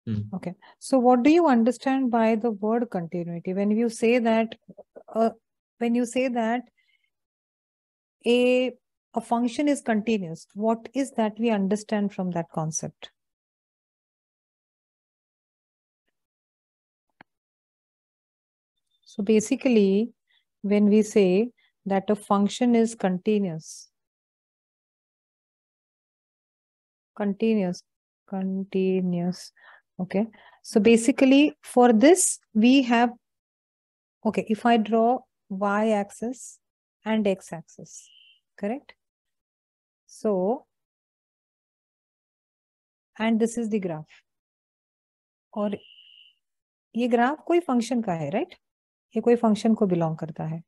Okay. So what do you understand by the word continuity? When you say that a function is continuous, what is that we understand from that concept? So basically, when we say that a function is continuous, okay. So basically for this we have, okay, if I draw y-axis and x-axis, correct? So, and this is the graph. और ये graph कोई function का है, right? ये कोई function को belong करता है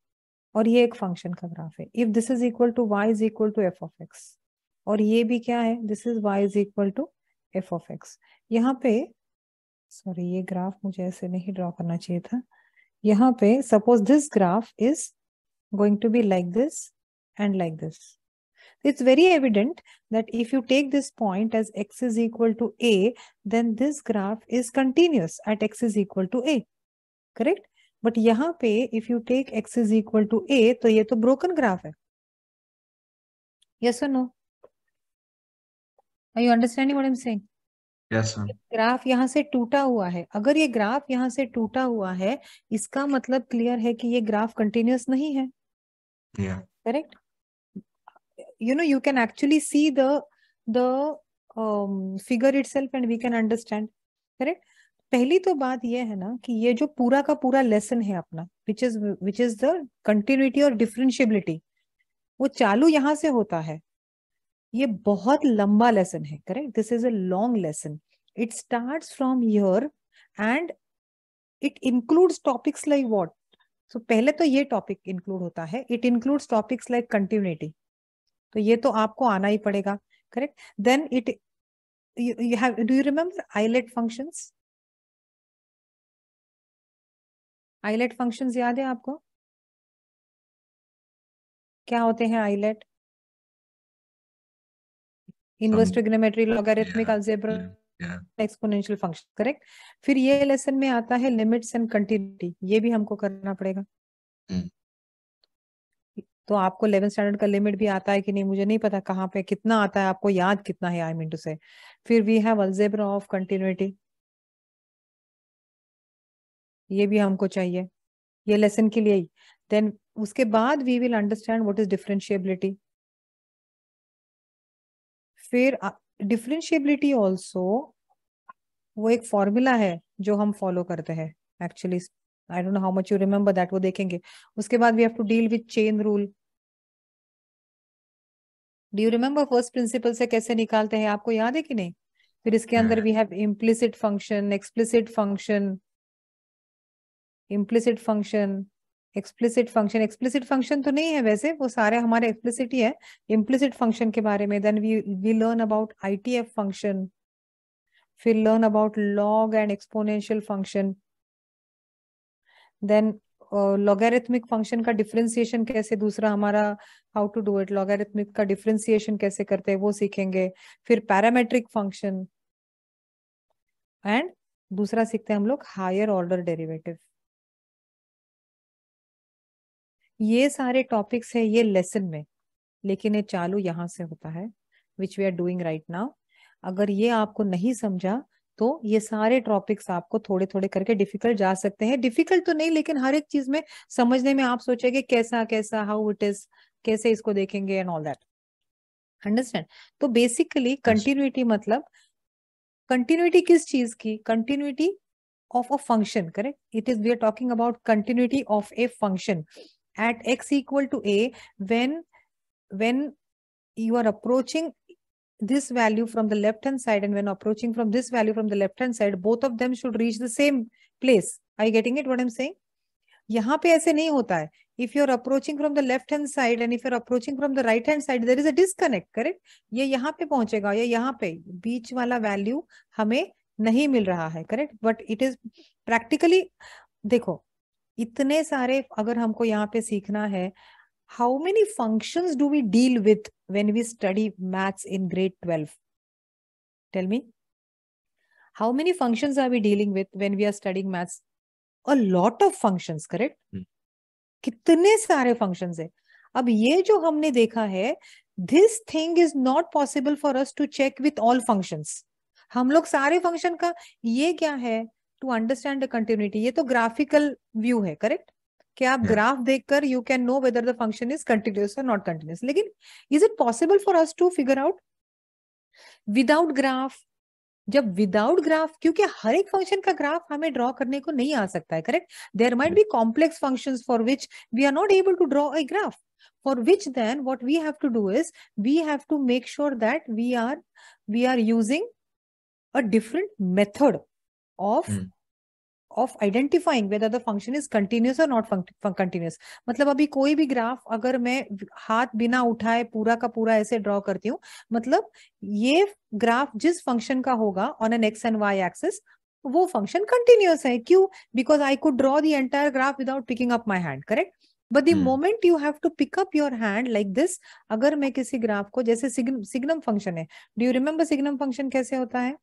और ये एक फंक्शन का ग्राफ है. If this is equal to y is equal to f of x, और ये भी क्या है, this is y is equal to f of x. यहाँ पे, सॉरी, ये ग्राफ मुझे ऐसे नहीं ड्रॉ करना चाहिए था. यहाँ पे suppose this graph is going to be like this and like this. It's very evident that if you take this point as x is equal to a, then this graph is continuous at x is equal to a, correct? But यहाँ पे if you take x is equal to a, तो ये तो broken graph है. Yes or no? Are you understanding what I'm saying? Yes, ma'am. Graph यहाँ से टूटा हुआ है. अगर ये ग्राफ यहाँ से टूटा हुआ है, इसका मतलब क्लियर है कि ये ग्राफ कंटिन्यूअस नहीं है. Yeah. Correct? You know, you can actually see the figure itself and we can understand. Correct? पहली तो बात ये है ना कि ये जो पूरा का पूरा लेसन है अपना, which is the continuity और differentiability, वो चालू यहां से होता है. ये बहुत लंबा लेसन है. Correct? This is a long lesson. It starts from here and it includes topics like what. So पहले तो ये टॉपिक इंक्लूड होता है. It includes topics like continuity. तो ये तो आपको आना ही पड़ेगा. Correct? Then it you have, do you remember eyelet functions? eyelet functions याद है आपको? क्या होते हैं eyelet? Inverse trigonometry, logarithmic algebra, exponential function. Correct? फिर ये लेसन में आता है लिमिट्स एंड कंटिन्यूटी. ये भी हमको करना पड़ेगा. तो आपको 11th स्टैंडर्ड का लिमिट भी आता है कि नहीं मुझे नहीं पता, कहाँ पे कितना आता है, आपको याद कितना है, आई मीन टू से. फिर we have algebra of continuity, ये भी हमको चाहिए ये लेसन के लिए ही. देन उसके बाद we will understand what is differentiability. फिर डिफरेंशिएबिलिटी ऑल्सो वो एक फॉर्मूला है जो हम फॉलो करते हैं. Actually I don't know how much you remember that, वो देखेंगे. उसके बाद we have to deal with chain rule. Do you remember first principle से कैसे निकालते हैं, आपको याद है कि नहीं? फिर इसके अंदर we have implicit function, explicit function, implicit function, explicit function. Explicit function तो नहीं है वैसे, वो सारे हमारे एक्सप्लिसिट ही है. इम्प्लिसिट फंक्शन के बारे में then we learn about ITF function. फिर learn about log and exponential function. Then logarithmic function का डिफरेंशिएशन कैसे, दूसरा हमारा how to do it, logarithmic का डिफरेंशिएशन कैसे करते हैं वो सीखेंगे. फिर पैरामेट्रिक फंक्शन एंड दूसरा सीखते हैं हम लोग हायर ऑर्डर डेरिवेटिव. ये सारे टॉपिक्स है ये लेसन में, लेकिन ये चालू यहां से होता है which we are doing right now. अगर ये आपको नहीं समझा तो ये सारे टॉपिक्स आपको थोड़े थोड़े करके डिफिकल्ट जा सकते हैं. डिफिकल्ट तो नहीं, लेकिन हर एक चीज में समझने में आप सोचेंगे कैसा कैसा, हाउ इट इज, कैसे इसको देखेंगे एंड ऑल दैट. अंडरस्टैंड? तो बेसिकली कंटिन्यूटी मतलब कंटिन्यूटी किस चीज की? Continuity of a function. Correct? It is, we are talking about continuity of a function at x equal to a when you are approaching this value from the left hand side and when approaching from this value from the left hand side, both of them should reach the same place. Are you getting it what I'm saying? यहाँ पे ऐसे नहीं होता है. if you are approaching from the left hand side and if you are approaching from the right hand side, there is a disconnect. correct? ये यहाँ पे पहुंचेगा या यहाँ पे, बीच वाला वैल्यू हमें नहीं मिल रहा है. Correct? But it is practically, देखो इतने सारे अगर हमको यहाँ पे सीखना है, how many functions do we deal with when we study maths in grade 12? Tell me. How many functions are we dealing with when we are studying maths? A lot of functions, correct? कितने सारे functions है. अब ये जो हमने देखा है, this thing is not possible for us to check with all functions. हम लोग सारे function का ये क्या है, to understand the continuity, ये तो graphical view है, correct? कि आप ग्राफ देखकर you can know whether the function is continuous or not continuous. लेकिन is it possible for us to figure out without graph? जब विदाउट ग्राफ, क्योंकि हर एक फंक्शन का ग्राफ हमें ड्रॉ करने को नहीं आ सकता है, correct? There might be complex functions for which we are not able to draw a graph, for which then what we have to do is we have to make sure that we are using a different method of identifying whether the function is continuous or not continuous. मतलब अभी कोई भी graph अगर मैं हाथ बिना उठाए पूरा का पूरा ऐसे ड्रॉ करती हूँ, मतलब ये ग्राफ जिस फंक्शन का होगा on an x and y axis, वो फंक्शन कंटिन्यूअस है. क्यों? Because I could draw the entire graph without picking up my hand, correct? But the moment you have to pick up your hand like this, अगर मैं किसी graph को, जैसे signum function है, do you remember signum function कैसे होता है?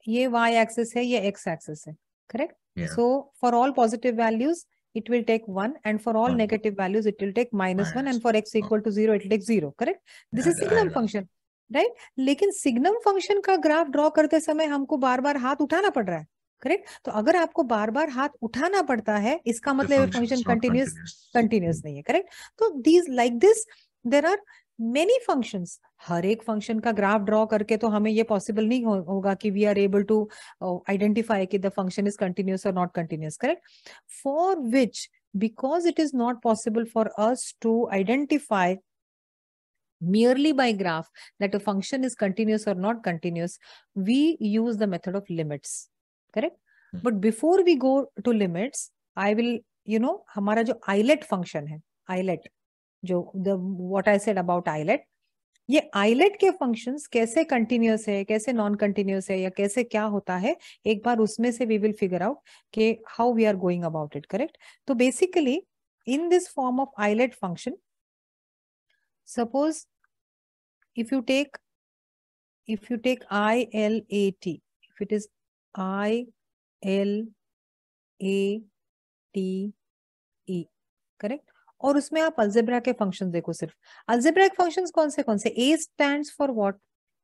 ये y एक्सिस है, ये x एक्सिस है, correct? So for all positive values it will take 1 and for all negative values it will take -1 and for x equal to 0 it will take 0, correct? This is signum function, right? लेकिन signum function का graph draw करते समय हमको बार बार हाथ उठाना पड़ रहा है, करेक्ट? तो अगर आपको बार बार हाथ उठाना पड़ता है, इसका मतलब फंक्शन कंटिन्यूस नहीं है, करेक्ट? तो these like this there are many functions. हर एक फंक्शन का ग्राफ ड्रॉ करके तो हमें ये पॉसिबल नहीं होगा कि we are able to identify कि द फंक्शन इज कंटिन्यूस और not continuous, correct? For which, because it is not possible for us to identify merely by graph that a function is continuous or not continuous, we use the method of limits, correct? But before we go to limits, I will, हमारा जो ILATE function है, ILATE जो what I said about ILATE, ये ILATE के functions कैसे continuous है, कैसे non continuous है, या कैसे क्या होता है, एक बार उसमें से वी विल फिगर आउट कि how we are going about it, correct? तो basically in this form of ILATE function, suppose if you take ILAT, if it is ILATE, correct? और उसमें आप अलजेब्रा के फंक्शन देखो, सिर्फ अलजेब्राइक फंक्शंस कौन से? A stands for what?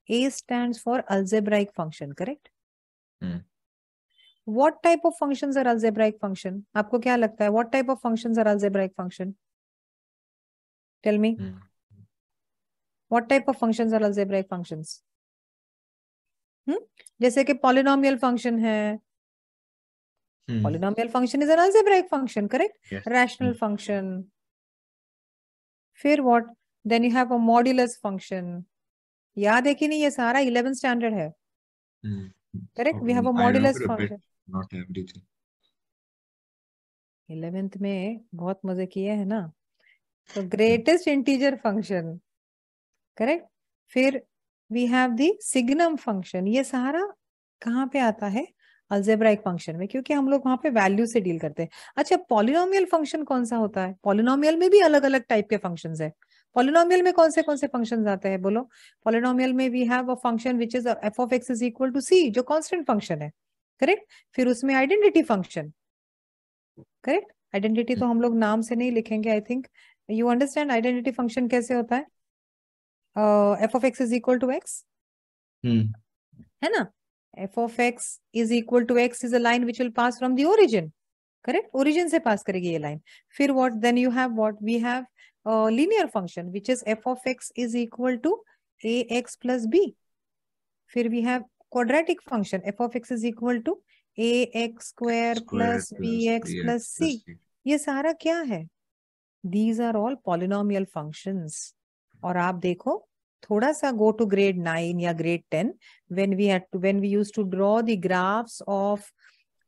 A stands for algebraic function, correct? What type of functions are algebraic function? आपको क्या लगता है? What type of functions are algebraic function? Tell me. What type of functions are algebraic functions? जैसे कि polynomial function है. Polynomial function is an algebraic function, correct? Yes. Rational function. फिर what? Then you have a modulus function. याद है कि नहीं? ये सारा 11th standard है, correct? We have a modulus function. Not everything. 11th में बहुत मजे किए है ना. तो greatest integer function, correct? फिर we have the signum function. ये सारा कहाँ पे आता है? अल्जेब्राइक फंक्शन में, क्योंकि हम लोग वहां पे वैल्यू से डील करते हैं. अच्छा, पॉलिनोमियल फंक्शन कौन सा होता है? पॉलिनोमियल में भी अलग अलग टाइप के फंक्शंस है. पॉलिनोमियल में कौन से फंक्शंस आते हैं, बोलो? पॉलिनोमियल में we have a function which is f of x is equal to c, जो कांस्टेंट फंक्शन है, करेक्ट? फिर उसमें आइडेंटिटी फंक्शन, करेक्ट? आइडेंटिटी तो हम लोग नाम से नहीं लिखेंगे, I think you understand identity function कैसे होता है. f of x is equal to x, है ना? f of x is equal to x is a line which will pass from the origin, correct? Origin से pass करेगी ये line. फिर what? Then you have what? We have a linear function which is f of x is equal to ax plus b. फिर we have quadratic function f of x is equal to ax square plus bx plus c. ये सारा क्या है? These are all polynomial functions. और आप देखो, थोड़ा सा go to grade 9 या grade 10 when we used to draw the graphs of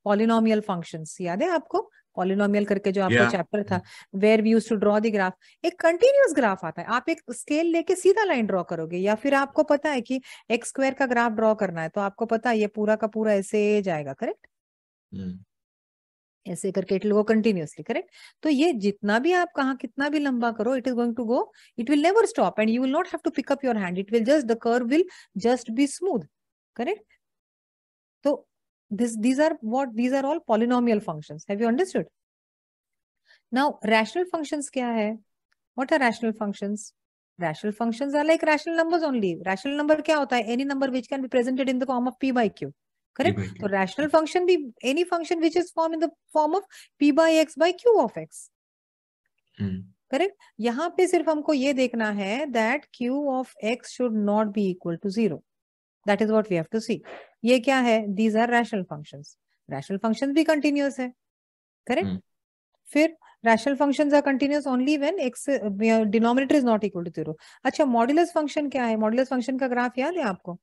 polynomial functions. याद है आपको polynomial करके जो आपको चैप्टर था, where we used to draw the graph. एक continuous ग्राफ आता है, आप एक स्केल लेके सीधा लाइन ड्रॉ करोगे, या फिर आपको पता है कि x स्क्वायर का ग्राफ ड्रॉ करना है, तो आपको पता है ये पूरा का पूरा ऐसे जाएगा, करेक्ट? ऐसे करके it will go continuously, correct. तो ये जितना भी आप कहाँ कितना भी लंबा करो, it is going to go, it will never stop and you will not have to pick up your hand, it will just, the curve will just be smooth, correct. तो these are what, these are all polynomial functions. Have you understood? Now rational functions क्या है? What are rational functions? Rational functions are like rational numbers only. Rational number क्या होता है? Any number which can be presented in the form of p by q. Correct? तो rational function भी any function which is formed in the form of p by x by q of x. Correct? यहाँ पे सिर्फ हमको ये देखना है that q of x should not be equal to 0. That is what we have to see. ये क्या है? These are rational functions. Rational functions भी continuous है, correct? फिर rational functions are continuous only when x denominator is not equal to 0. अच्छा, modulus function क्या है? Modulus function का ग्राफ याद है आपको?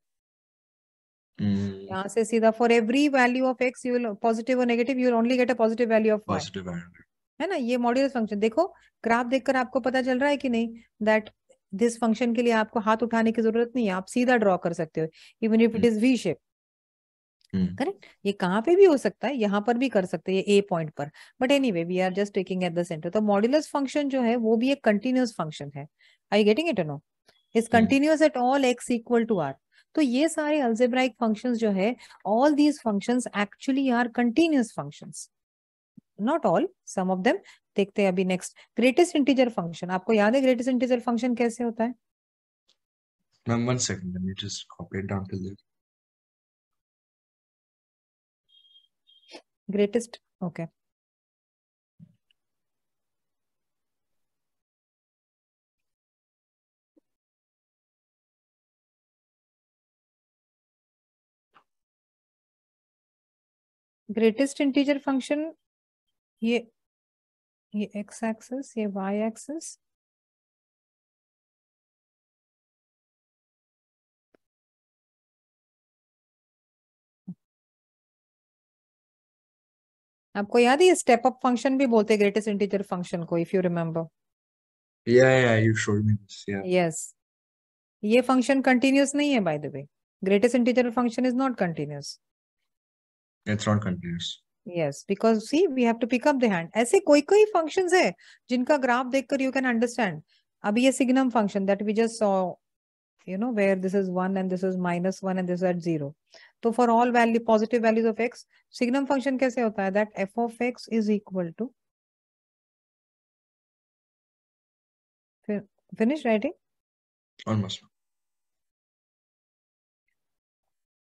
यहाँ से सीधा for every value of x, you will positive or negative, you will only get a positive value of y. Positive value. है ना? ये मॉड्यूलस फंक्शन देखो, ग्राफ देखकर आपको पता चल रहा है कि नहीं that दिस फंक्शन के लिए आपको हाथ उठाने की जरूरत नहीं है, आप सीधा ड्रॉ कर सकते हो, even if it is V shape, correct. ये कहाँ पे भी हो सकता है, यहाँ पर भी कर सकते हैं, ये ए पॉइंट पर, but anyway we are just taking at the centre. तो मॉड्यूलस फंक्शन जो है वो भी एक कंटिन्यूअस फंक्शन है। आर यू गेटिंग इट और no? Is continuous at all x equal to R. तो ये सारे अलजेब्राइक फंक्शंस जो है, all these functions actually are continuous functions, not all, some of them. देखते हैं अभी नेक्स्ट, ग्रेटेस्ट इंटीजर फंक्शन। आपको याद है ग्रेटेस्ट इंटीजर फंक्शन कैसे होता है? Ma'am, 1 second. Let me just copy it down to the. Greatest, okay. Greatest integer function, ये x एक्सिस, ये y एक्सिस, आपको याद है ये स्टेप अप फंक्शन भी बोलते हैं ग्रेटेस्ट इंटीजर फंक्शन को, if you remember. Yeah, you showed me this. Yeah. Yes, ये फंक्शन कंटिन्यूअस नहीं है by the way, greatest integer function is not continuous. It's not continuous. Yes, because see we have to pick up the hand. ऐसे कोई कोई functions है जिनका graph देखकर you can understand. अभी ये signum function that we just saw, you know, where this is 1 and this is -1 and this is at 0. तो for all value positive values of x, signum function कैसे होता है? that f of x is equal to, finish writing? Almost.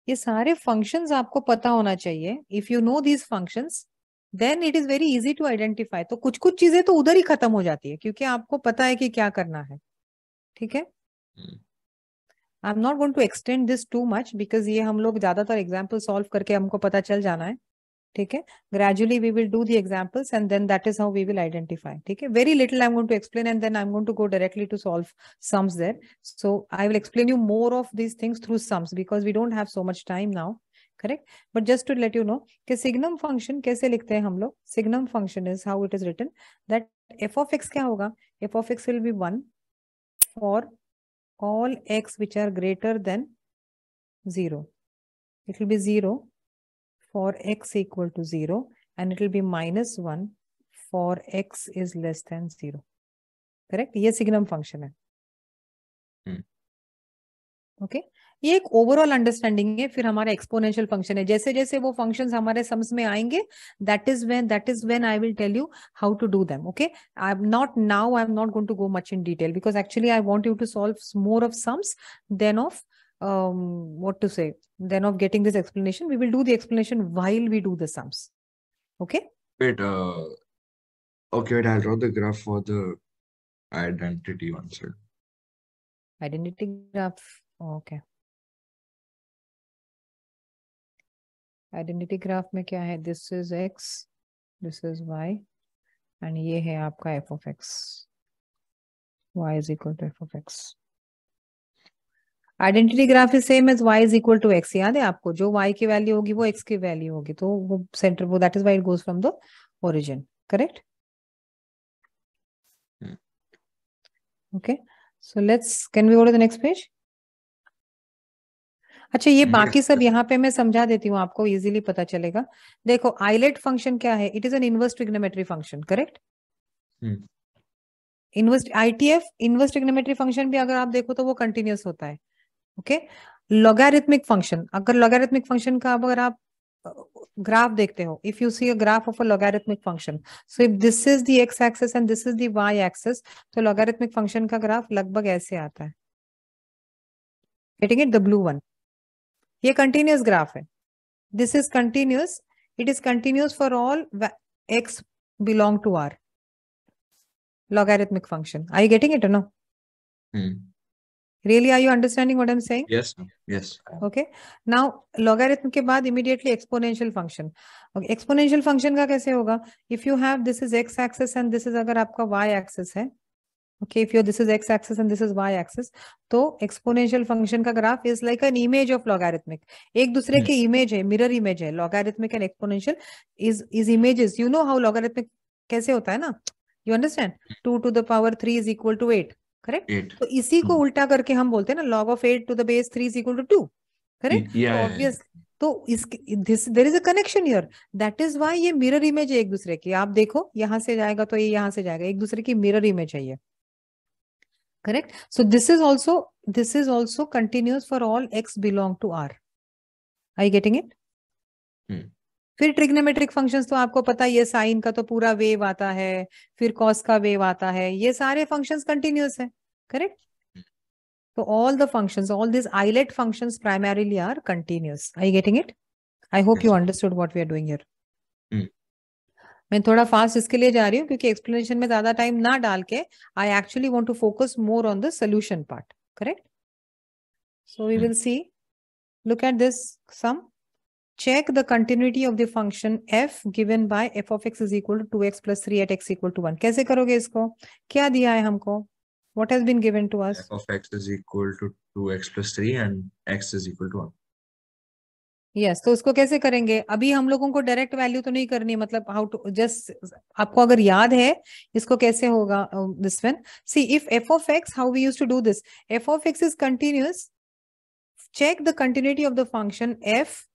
ये सारे functions आपको पता होना चाहिए। if you know these functions then it is very easy to identify. तो कुछ कुछ चीजें तो उधर ही खत्म हो जाती है क्योंकि आपको पता है कि क्या करना है, ठीक है। I am not going to extend this too much because ये हम लोग ज्यादातर एग्जाम्पल सॉल्व करके हमको पता चल जाना है, ठीक है। Gradually we will do the examples and then that is how we will identify, ठीक है। Very little I am going to explain and then I am going to go directly to solve sums there. So I will explain you more of these things through sums because we don't have so much time now, correct. But just to let you know कि signum function कैसे लिखते हैं हम लोग। Signum function is how it is written that f of x क्या होगा? F of x will be 1 for all x which are greater than 0. It will be 0 for x equal to 0 and it will be -1 for x is less than 0. Correct? ये signum function है, okay. ये एक overall understanding है। फिर हमारा exponential function है, जैसे जैसे वो फंक्शंस हमारे सम्स में आएंगे that is when I will tell you how to do them, okay. I am not going to go much in detail because actually I want you to solve more of sums than of what to say, then of getting this explanation. We will do the explanation while we do the sums, okay. Wait, okay, wait, I'll draw the graph for the identity one side. Identity graph, okay. Identity graph में क्या है? This is x, this is y and ये है आपका f of x, y is equal to f of x. Identity graph is same as y is equal to x. याद है आपको, जो y की वैल्यू होगी वो x की वैल्यू होगी, तो वो सेंटर, वो that is why it goes from the origin, correct. Okay, so let's, can we go to the next page? अच्छा, ये Yes, बाकी सब yes. यहाँ पे मैं समझा देती हूँ, आपको इजीली पता चलेगा। देखो, आइलेट फंक्शन क्या है? It is an inverse trigonometry function, correct? Hmm. Inverse ITF inverse trigonometry function भी अगर आप देखो तो वो कंटिन्यूअस होता है। ओके, लॉगरिथमिक फंक्शन, अगर लॉगरिथमिक फंक्शन का अगर आप ग्राफ देखते हो, if you see a graph of a logarithmic function, so if this is the x axis and this is the y axis, तो लॉगरिथमिक फंक्शन का ग्राफ लगभग ऐसे आता है। Getting it? The blue one, ये continuous graph है। This is continuous, it is continuous for all x belong to R logarithmic function. Are you getting it or no? Hmm. Really, are you understanding what I'm saying? Yes, ma'am. Yes. Okay. Now logarithm के बाद immediately exponential function. Okay, exponential function का कैसे होगा? If you have this is x axis and this is अगर आपका y axis है, okay, if your this is x axis and this is y axis, तो exponential function का graph is like an image of logarithmic. एक दूसरे के image है, mirror image है. Logarithmic and exponential is images. You know how logarithmic कैसे होता है ना? You understand? 2 to the power 3 is equal to 8. Correct? 8. तो इसी को उल्टा करके हम बोलते हैं ना, log of 8 to the base 3 is equal to 2. Correct? Yeah, तो yeah, ऑब्वियस, तो इस this there is a connection here, that is why ये मिरर इमेज है एक दूसरे की। आप देखो, यहां से जाएगा तो ये यहां से जाएगा, एक दूसरे की मिरर इमेज है ये। Correct? So this is also continuous for all x belong to R। I getting it? Hmm. फिर ट्रिग्नोमेट्रिक फंक्शंस तो आपको पता है, ये साइन का तो पूरा वेव आता है, फिर कॉस का वेव आता है, ये सारे फंक्शंस कंटिन्यूअस है। Correct? So all the functions, all these islet functions primarily are continuous. Are you getting it? I hope Yes. you understood what we are doing here. Hmm. मैं थोड़ा fast इसके लिए जा रही हूँ क्योंकि एक्सप्लेनेशन में ज्यादा टाइम ना डाल के I actually want to focus more on the solution part. Correct? So we will see, look at this sum. Check the continuity of the function f given by f of x is equal to 2x plus 3 at x equal to 1. कैसे करोगे इसको? क्या दिया है हमको? What has been given to us? F of x is equal to 2x plus 3 and x is equal to 1. Yes, तो उसको कैसे करेंगे? अभी हम लोगों को डायरेक्ट वैल्यू तो नहीं करनी, मतलब हाउ टू जस्ट, आपको अगर याद है इसको कैसे होगा this one, see if f of x, how we used to do this, f of x is continuous, check the continuity of the function f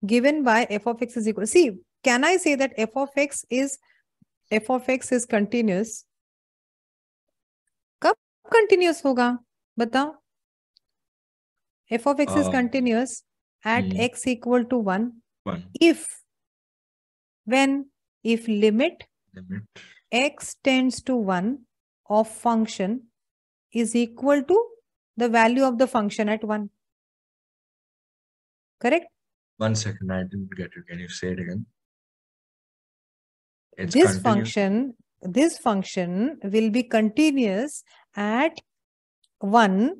given by f of x is equal, see, can I say that f of x is continuous? कब continuous होगा बताओ? f of x is continuous at x equal to 1 if when if limit x tends to 1 of function is equal to the value of the function at 1. Correct? 1 second, I didn't get it. Can you say it again? It's This continuous. function will be continuous at 1.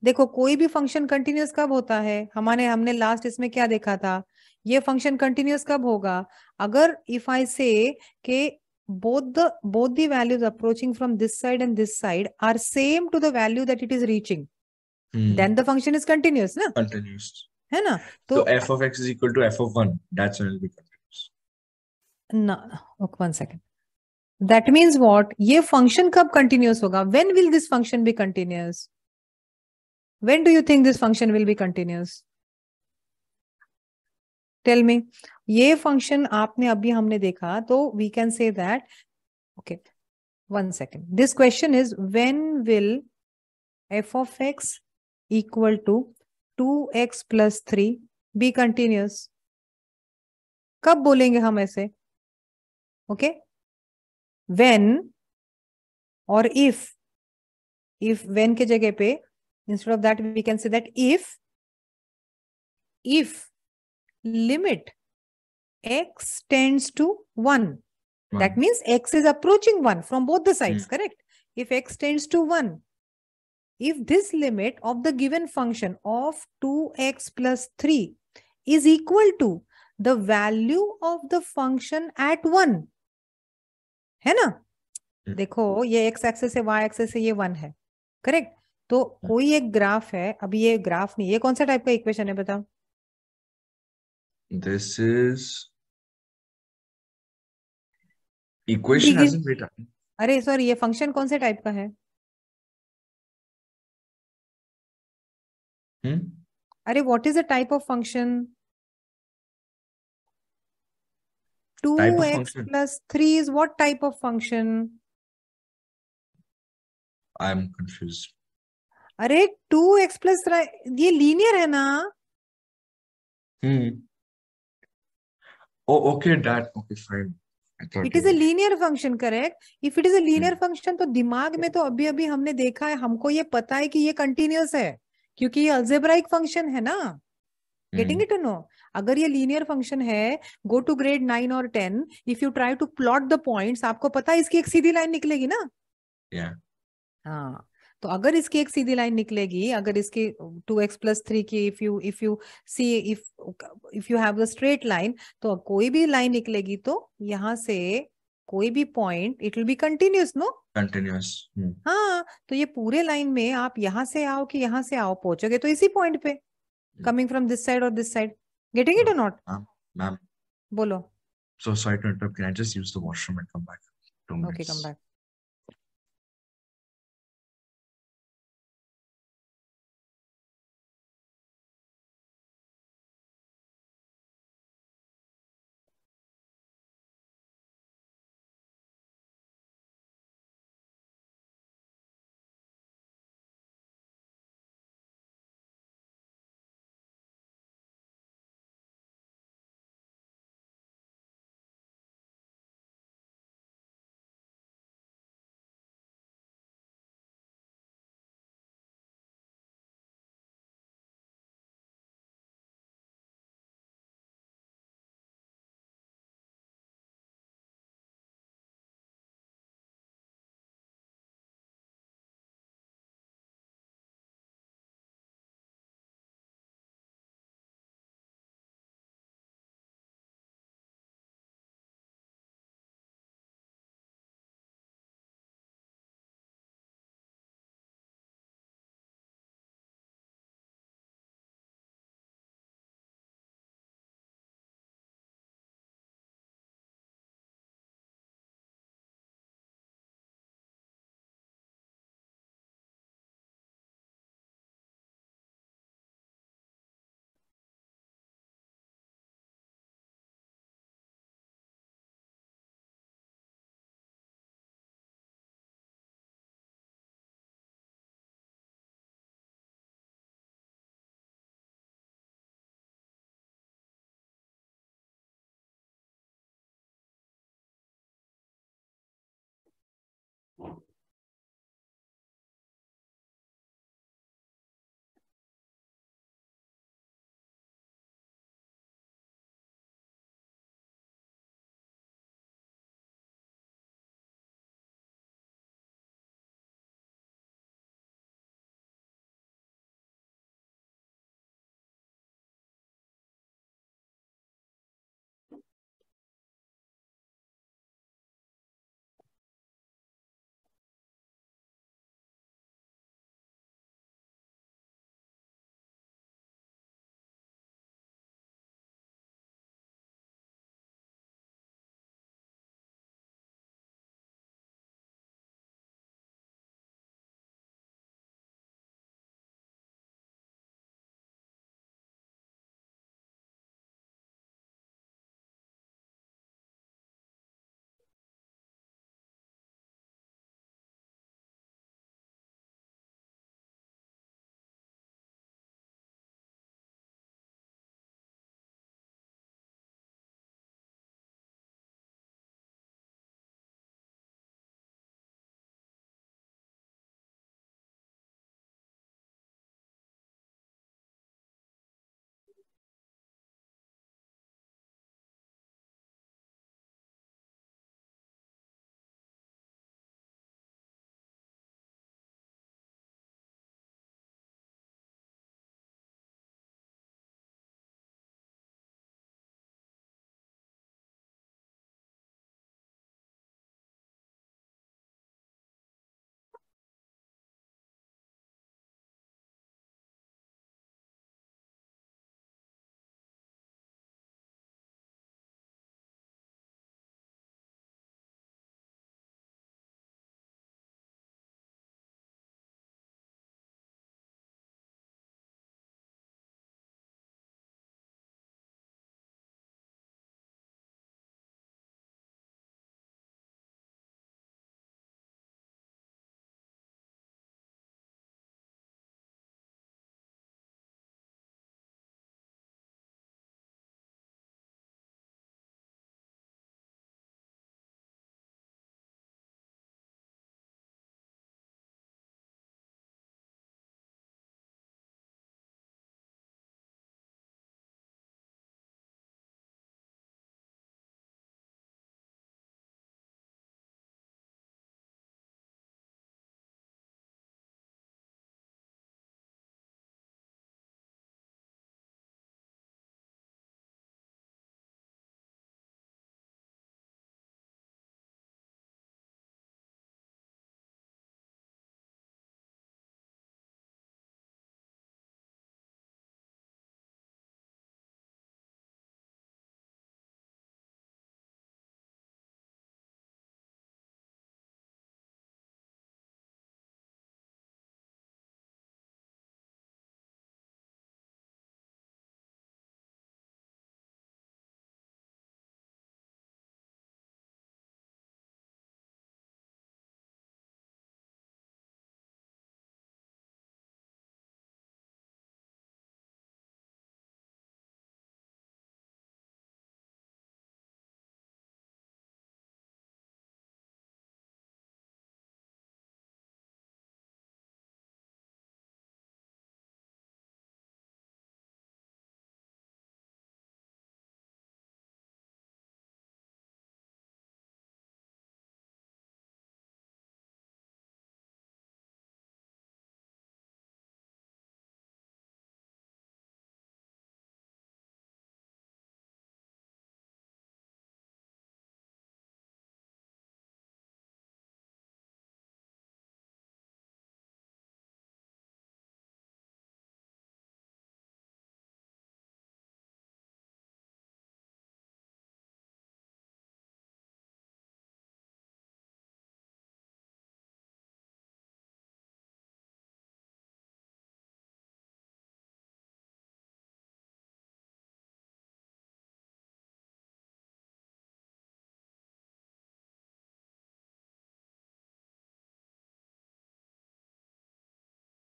देखो, कोई भी function continuous कब होता है? हमने last इसमें क्या देखा था? ये फंक्शन कंटिन्यूअस कब होगा? अगर इफ आई से के both the values approaching from this side and this side are same to the value that it is reaching, then the function is continuous ना? Continuous. है ना? So f of x is equal to f of 1. That's when it will be continuous. No, okay, 1 second. That means what? ये function कब continuous होगा? When will this function be continuous? When do you think this function will be continuous? Tell me. ये function आपने अभी हमने देखा, तो we can say that, okay, 1 second. This question is, when will f of x equal to 2x plus 3 be continuous? कब बोलेंगे हम ऐसे? Okay? When or if when के जगह पे, instead of that we can say that if limit x tends to 1, that means x is approaching 1 from both the sides. Correct? If x tends to 1, if this limit of the given function of 2x plus 3 is equal to the value of the function at 1, है ना? देखो, ये x access से y access से ये 1 है। Correct? तो कोई एक ग्राफ है, अभी ये ग्राफ नहीं, ये कौन सा टाइप का इक्वेशन है बताओ? This is equation hasn't been written. अरे सॉरी, ये फंक्शन कौन से टाइप का है? अरे what is the type of function? Type two of x function. Plus three is what type of function? I'm confused. अरे टू एक्स प्लस, ये linear है ना? Hmm. Oh, okay, that. Okay, fine. I thought it is you A were. Linear function, correct? If it is a linear Hmm. Function तो दिमाग में तो अभी अभी हमने देखा है, हमको ये पता है कि ये कंटिन्यूअस है, क्योंकि ये अल्जेब्राइक फंक्शन है ना। Getting Hmm. It no? अगर ये लीनियर फंक्शन है, गो टू ग्रेड 9 और 10, if you try to plot the points, आपको पता है इसकी एक सीधी लाइन निकलेगी ना? Yeah. हाँ, तो अगर इसकी एक सीधी लाइन निकलेगी, अगर इसकी 2x+3 की, if you see, if you have the straight line, तो कोई भी लाइन निकलेगी तो यहाँ से कोई भी point, it will be continuous, no? Continuous. Hmm. हाँ, तो ये पूरे लाइन में आप यहाँ से आओ कि यहाँ से आओ, पहुंचोगे तो इसी पॉइंट पे, Hmm. Coming from this side और दिस साइड। गेटिंग इट और नॉट? Ma'am, बोलो। so sorry to interrupt. Can I just use the washroom and come back? Two okay, come minutes. Back.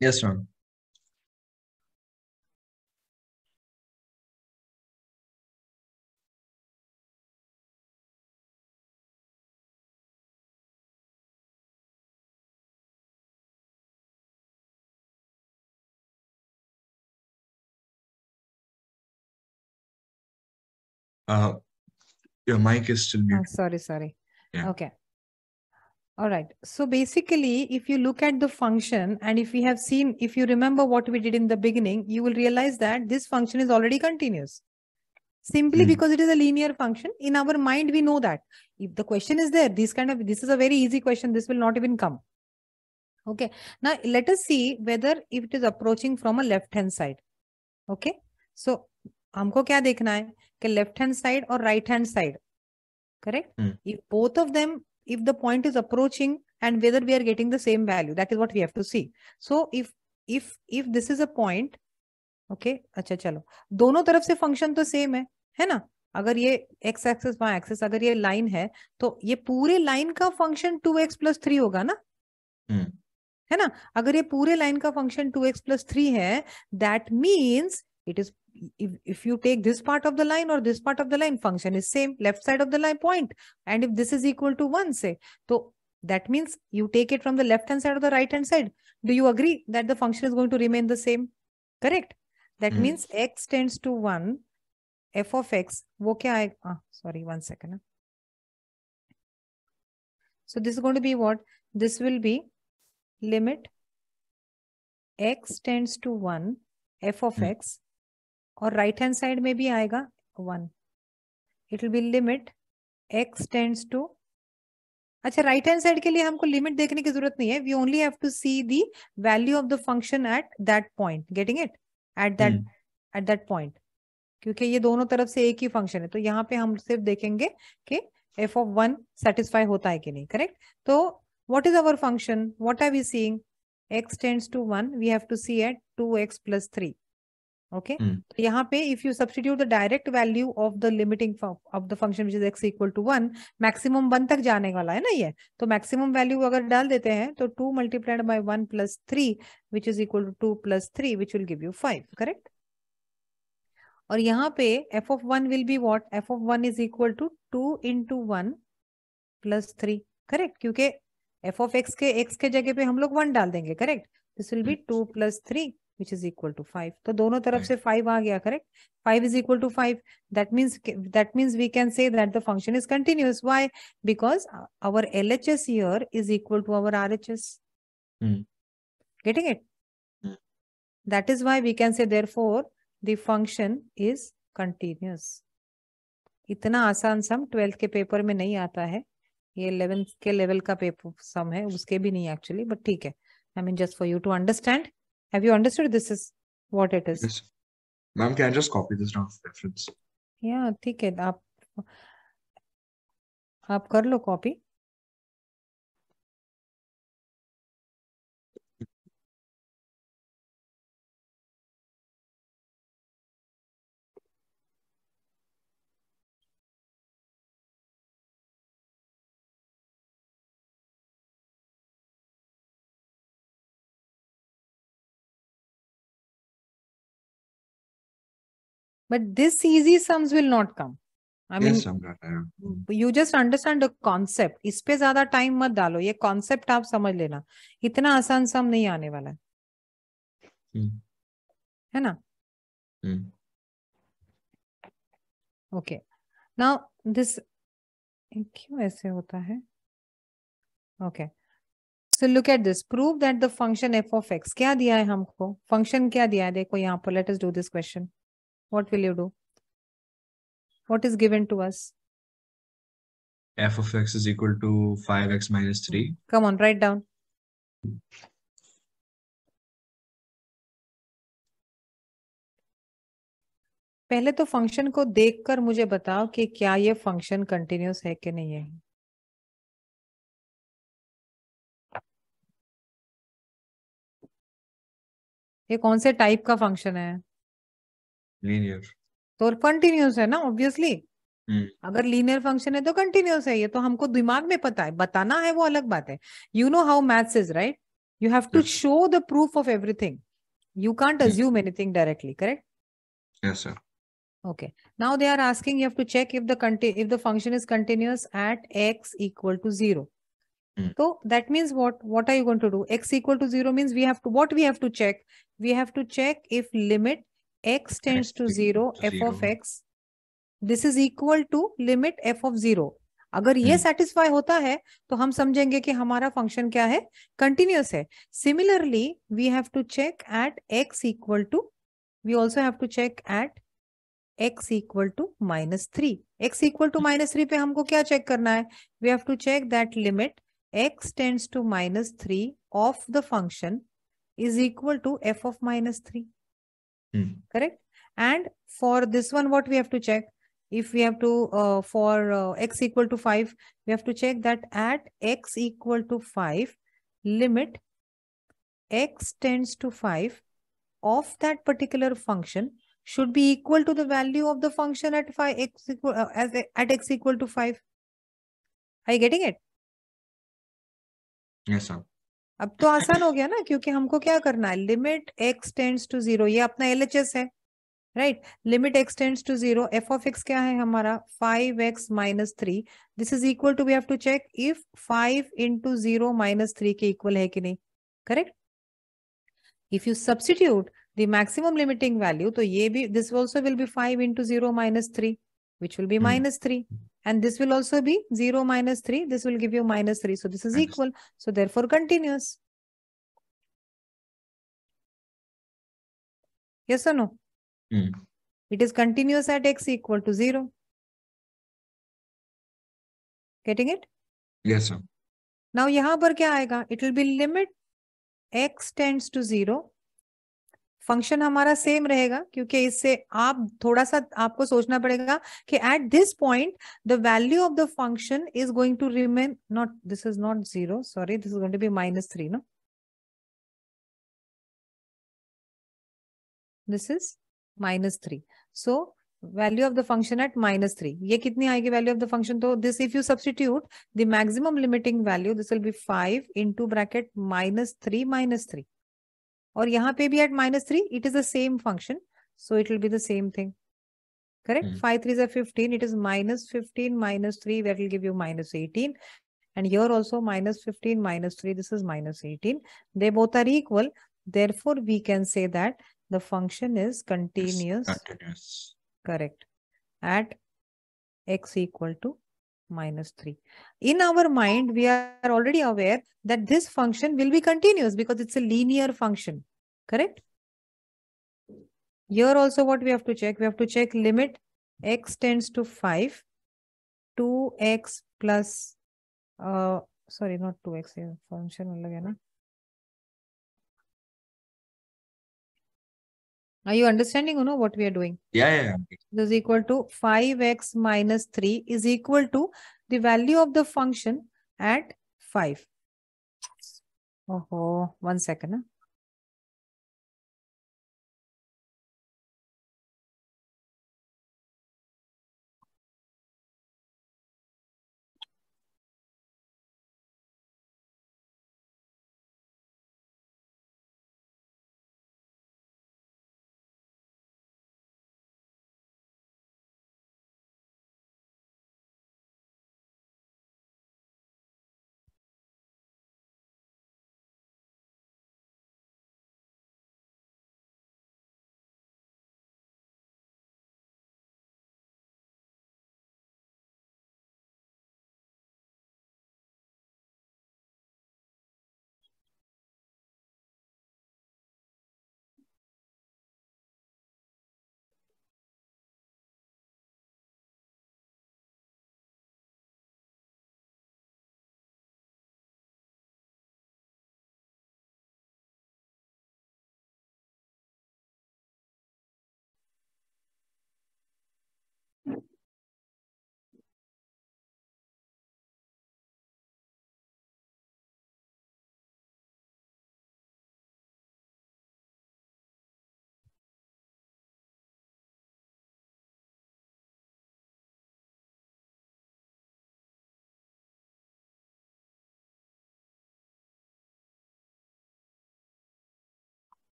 Yes, ma'am. Your mic is still muted. Sorry. Yeah. Okay. All right. So basically, if you look at the function, and if we have seen, if you remember what we did in the beginning, you will realize that this function is already continuous. Simply because it is a linear function. In our mind, we know that. If the question is there, this is a very easy question. This will not even come. Okay. Now let us see whether if it is approaching from a left hand side. Okay. So हमको क्या देखना है कि left hand side or right hand side. Correct? If both of them, if the point is approaching and whether we are getting the same value, that is what we have to see. So if this is a point, okay, अच्छा चलो दोनों तरफ से function तो same है ना? अगर ये x एक्सिस y एक्सिस अगर ये लाइन है तो ये पूरे लाइन का फंक्शन 2x + 3 होगा ना? है ना? अगर ये पूरे लाइन का फंक्शन 2x + 3 है, that means it is if you take this part of the line or this part of the line, function is same, left side of the line point, and if this is equal to 1 say, so that means you take it from the left hand side or the right hand side. Do you agree that the function is going to remain the same? Correct? That means x tends to 1, f of x, वो क्या आएगा? Sorry, 1 second. So this is going to be what? This will be limit x tends to 1, f of x, और right hand side में भी आएगा 1. It will be limit x tends to, अच्छा right hand side के लिए हमको limit देखने की जरूरत नहीं है. We only have to see the value of the function at that point. Getting it? At that point, क्योंकि ये दोनों तरफ से एक ही फंक्शन है. तो यहाँ पे हम सिर्फ देखेंगे कि f of 1 सेटिस्फाई होता है कि नहीं. करेक्ट? तो what is our function? What are we seeing? x tends to 1, we have to see at 2x + 3. Okay. तो यहाँ पे if you substitute the direct value of the limiting of the function which is x = 1, maximum 1 तक जाने वाला है ना ये. तो मैक्सिमम वैल्यू अगर डाल देते हैं तो 2 × 1 + 3 which is equal to 2 + 3 which will give you 5. Correct? और यहाँ पे f of 1 will be what? f of 1 is equal to 2 × 1 + 3. Correct? क्योंकि f of x के जगह पे हम लोग 1 डाल देंगे. Correct? This will B 2 + 3 which is equal to 5. तो दोनों तरफ से 5 आ गया. Correct? 5 is equal to 5. That means we can say that the function is continuous. Why? Because our LHS here is equal to our RHS. Getting it? That is why we can say therefore the function is continuous. इतना आसान सम 12th के paper में नहीं आता है. ये 11th के level का पेपर सम है, उसके भी नहीं एक्चुअली, बट ठीक है. I mean just for you to understand. Have you understood this is what it is? Yes. Ma'am, can I just copy this down for reference? Yeah, ठीक है. आप कर लो copy. But this easy sums will not come. I mean, yes, I'm you just understand the concept. इस पे ज्यादा time मत डालो. ये कॉन्सेप्ट आप समझ लेना. इतना आसान सम नहीं आने वाला है ना? ओके. नाउ दिस क्यों ऐसे होता है? Okay. So look at this. Prove that the function f of x, क्या दिया है हमको? फंक्शन क्या दिया है? देखो यहाँ पर. Let us do this question. What will you do? What is given to us? f of x is equal to 5x - 3. Come on, write down. पहले तो फंक्शन को देखकर मुझे बताओ कि क्या ये फंक्शन कंटिन्यूस है कि नहीं है. ये कौन से टाइप का फंक्शन है? लीनियर. तो कंटिन्यूस है ना, ऑब्वियसली. अगर लीनियर फंक्शन है तो कंटिन्यूस है. ये तो हमको दिमाग में पता है, बताना है वो अलग बात है. You know how maths is, right? You have to Yes. show the proof of everything. You can't assume anything directly, correct? Yes, sir. Okay. Now they are asking, you have to check if the function is continuous at x equal to 0. So that means what? What are you going to do? X equal to 0 means we have to check? We have to check if limit x tends to 0 f of x, this is equal to limit f of 0. अगर ये satisfy होता है तो हम समझेंगे कि हमारा function क्या है, कंटिन्यूअस है. Similarly we have to check at x equal to, we also have to check at x equal to -3. x equal to -3 पे हमको क्या चेक करना है? We have to check that limit x tends to -3 of the function is equal to f of -3. Correct? And for this one, what we have to check? If we have to, for x equal to 5, we have to check that at x equal to 5, limit x tends to 5 of that particular function should be equal to the value of the function at 5 x equal at x equal to 5. Are you getting it? Yes, sir. अब तो आसान हो गया ना, क्योंकि हमको क्या करना है, लिमिट x टेंड्स टू 0, ये अपना LHS है, right. Limit x tends to 0, f of x क्या है हमारा, 5x minus 3. This is equal to, we have to check if 5 into 0 minus 3 के इक्वल है कि नहीं, correct. If you substitute the maximum limiting value, तो ये भी, this also will be 5 into 0 minus 3, which will be -3, and this will also be 0 minus 3, this will give you -3, so this is equal, so therefore continuous. Yes or no? It is continuous at x equal to 0. Getting it? Yes, sir. Now यहां पर क्या आएगा, it will be limit x tends to 0. Function हमारा same रहेगा, क्योंकि इससे आप थोड़ा सा आपको सोचना पड़ेगा कि at this point the value of the function is going to remain not, this is not 0, sorry, this is going to be -3, no, this is -3. So value of the function at -3, ये कितनी आएगी value of the function, तो this if you substitute the maximum limiting value, this will be 5 into bracket -3, और यहाँ पे भी at -3, it is the same function, so it will be the same thing, correct. 5 3s are 15, it is -15 -3, that will give you -18, and here also -15 -3, this is -18, they both are equal, therefore we can say that the function is continuous, correct, at x equal to -3. In our mind, we are already aware that this function will be continuous because it's a linear function, correct? Here also what we have to check? We have to check limit x tends to 5, 2x plus, sorry, not 2x here, function अलग है ना. Are you understanding, what we are doing? Yeah. This is equal to 5x minus 3 is equal to the value of the function at 5. Oh, 1 second. Huh?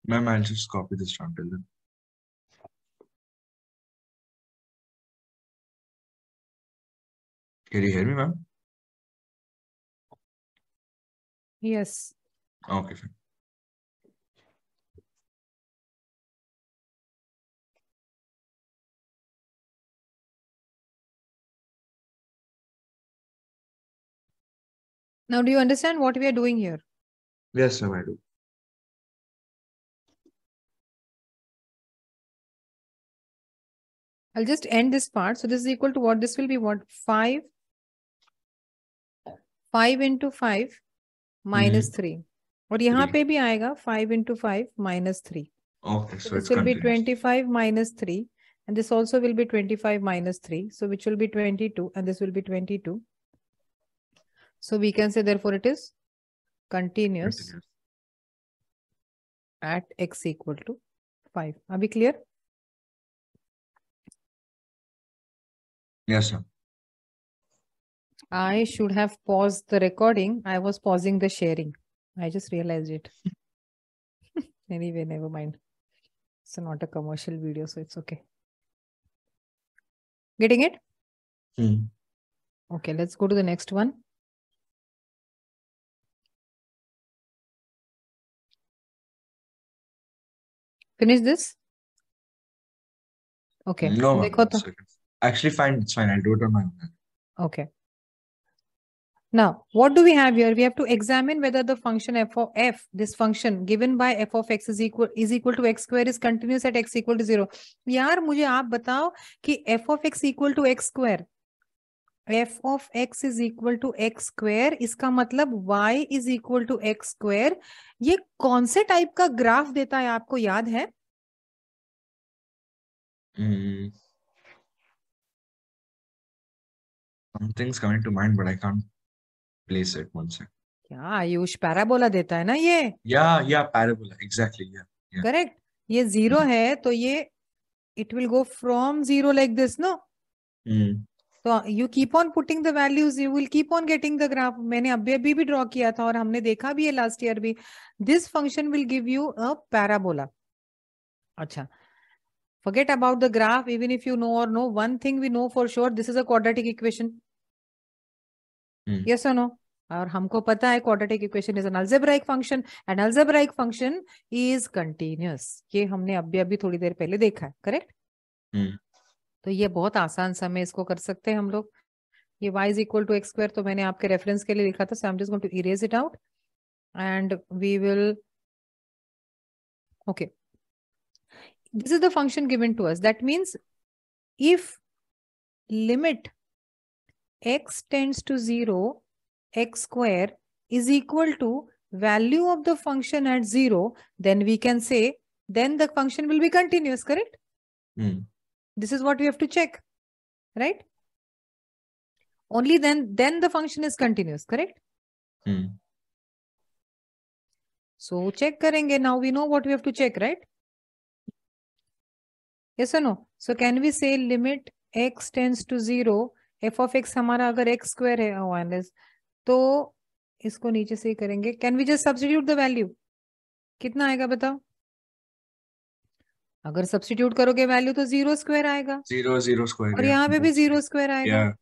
Ma'am, I'll just copy this down till then. Can you hear me, ma'am? Yes. Okay, fine. Now, do you understand what we are doing here? Yes, ma'am, I do. I'll just end this part. So this is equal to what? This will be what? 5 into 5 minus 3. और यहाँ 3. पे भी आएगा 5 into 5 minus 3. Okay, So so this it's will be continuous. 25 minus 3. And this also will be 25 minus 3. So which will be 22. And this will be 22. So we can say therefore it is continuous at x equal to 5. Are we clear? Yes, sir. I should have paused the recording. I was pausing the sharing. I just realized it. Anyway, never mind. It's not a commercial video, so it's okay. Getting it? Okay, let's go to the next one. Finish this? Okay. No, ma'am. देखो तो. Actually, fine. It's fine. I'll do it on my own. Okay. Now, what do we have here? We have to examine whether the function f of f, this function given by f of x is equal to x square is continuous at x equal to 0. यार मुझे आप बताओ कि f of x equal to x square, f of x is equal to x square, इसका मतलब y is equal to x square. ये कौन से टाइप का ग्राफ देता है आपको याद है? Something's coming to mind, but I can't place it. One sec. क्या आयुष पैराबोला देता है ना ये? Yeah, parabola. Exactly. Yeah. Correct. ये 0 है तो ये it will go from 0 like this, no? So you keep on putting the values, you will keep on getting the graph. मैंने अभी भी ड्रॉ किया था और हमने देखा भी है लास्ट ईयर भी. This function will give you a parabola. अच्छा. Forget about the graph, even if you know or no. One thing we know for sure, this is a quadratic equation. Yes or no? और हमको पता है quadratic equation is an algebraic function and algebraic function is continuous. ये हमने अभी थोड़ी देर पहले देखा है, correct? तो ये बहुत आसान सा में इसको कर सकते हैं हम लोग. ये y is equal to x square तो मैंने आपके रेफरेंस के लिए लिखा था. So I'm just going to erase it out and we will. Okay. This is the function given to us. That means if limit x tends to 0, x square is equal to value of the function at 0, then we can say, then the function will be continuous, correct? This is what we have to check, right? Only then the function is continuous, correct? So check करेंगे. Now we know what we have to check, right? Yes or no? So can we say limit x tends to 0, f of x हमारा अगर x square है 1 तो इसको नीचे से ही करेंगे. Can we just substitute the value? कितना आएगा बताओ? अगर सब्स्टिट्यूट करोगे वैल्यू तो 0 स्क्वायर आएगा. 0 स्क्वायर. और यहाँ पे भी 0 स्क्वायर आएगा.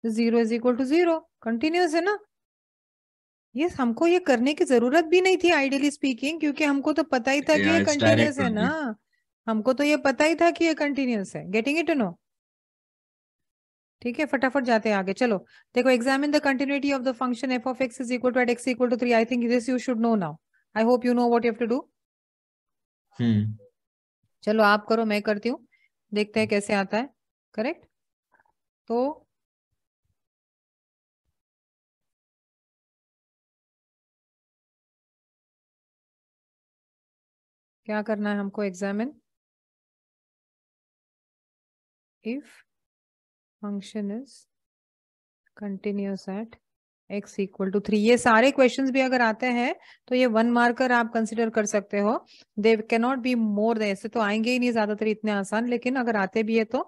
0 is equal to 0. कंटिन्यूस है ना? यस, हमको ये करने की जरूरत भी नहीं थी आइडियली स्पीकिंग, क्योंकि हमको तो पता ही था कि ये कंटिन्यूस है ना. हमको तो ये पता ही था कि ये कंटिन्यूस है. Getting it no? ठीक है, फटाफट जाते हैं आगे. चलो देखो, examine the continuity of the function f of x is equal to at x equal to 3. I think this you should know now. I hope you know what you have to do. चलो आप करो, मैं करती हूँ, देखते हैं कैसे आता है. करेक्ट. तो क्या करना है हमको? Examine if function is continuous at x equal to 3. ये सारे क्वेश्चंस भी अगर आते हैं तो ये 1 मार्कर आप कंसिडर कर सकते हो. They can not be more than, ऐसे तो आएंगे ही नहीं ज्यादातर इतने आसान, लेकिन अगर आते भी है तो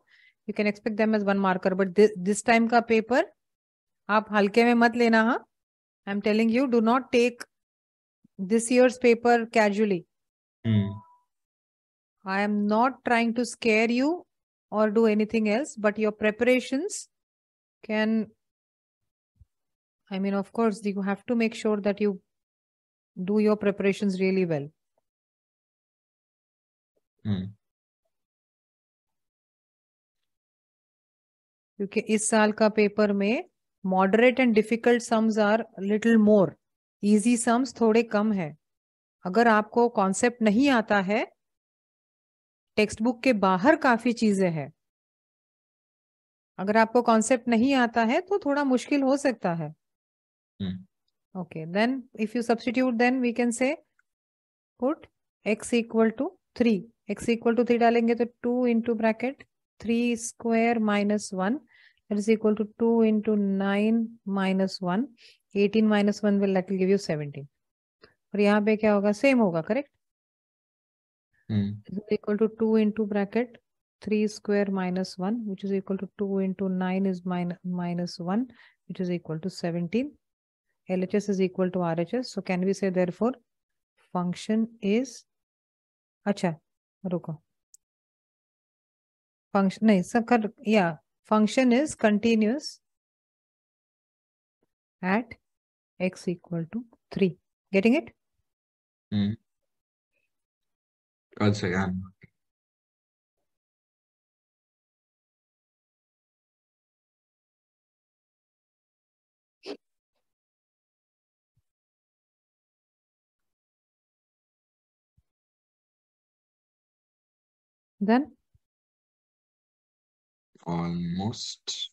you can expect them as 1 marker. But this time का पेपर आप हल्के में मत लेना. हाँ, I am telling you, do not take this year's paper casually. I am not trying to scare you or do anything else, but your preparations can, I mean, of course, you have to make sure that you do your preparations really well. क्योंकि इस साल का paper में moderate and difficult sums are little more, easy sums थोड़े कम है. अगर आपको कॉन्सेप्ट नहीं आता है, टेक्स्ट बुक के बाहर काफी चीजें हैं. अगर आपको कॉन्सेप्ट नहीं आता है तो थोड़ा मुश्किल हो सकता है. Okay, then if you substitute then we can say put x equal to 3. x equal to 3 डालेंगे तो 2 into bracket 3 square minus 1 that is equal to 2 into 9 minus 1. 18 minus 1 will that will give you 17. और यहाँ पे क्या होगा, same होगा, correct. This is equal to 2 into bracket 3 square minus 1, which is equal to 2 into 9 is minus 1, which is equal to 17. LHS is equal to RHS. So can we say therefore function is, अच्छा रुको, function नहीं सब कर, yeah, function is continuous at x equal to 3. Getting it? Once again. Then Almost.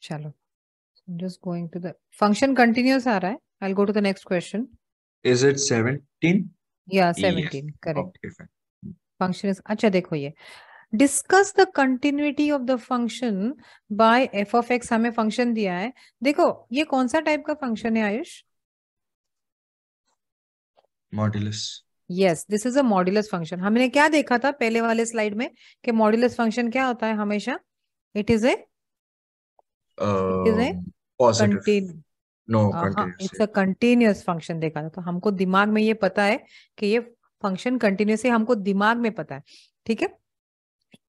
चलो, I'm just going to the function continuous आ रहा है. I'll go to the next question. Is it 17? Yeah, 17. Yes. Correct. Okay, fine. Function is, अच्छा देखो ये discuss the continuity of the function by f of x. हमें function दिया है. देखो ये कौन सा टाइप का function है Ayush? Modulus. Yes, this is a modulus function. हमने क्या देखा था पहले वाले स्लाइड में कि modulus function क्या होता है हमेशा? It is a positive. No, continuous. It's a continuous function देखा था. तो हमको दिमाग में ये पता है कि ये फंक्शन कंटिन्यूस है, हमको दिमाग में पता है, ठीक है.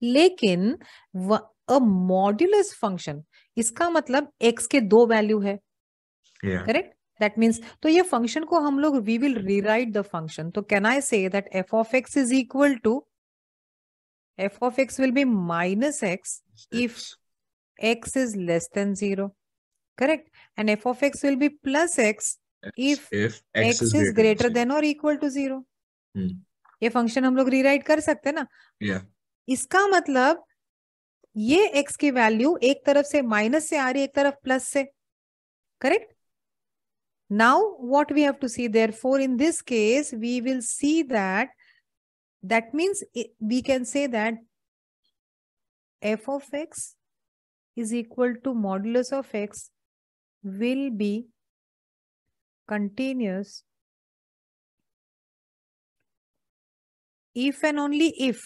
लेकिन अ मॉड्यूलस फंक्शन, इसका मतलब x के 2 वैल्यू है, करेक्ट. दैट मीन्स तो ये फंक्शन को हम लोग we will rewrite the function. तो can I say that f of x is equal to f of x will be minus x if x is less than 0, correct, and f of x will be plus x if x is greater than or equal to 0. ये function हम लोग rewrite कर सकते हैं ना. इसका मतलब ये x की वैल्यू एक तरफ से माइनस से आ रही है, एक तरफ प्लस से, correct. Now what we have to see, therefore in this case we will see that means we can say that f of x is equal to modulus of x will be continuous if and only if.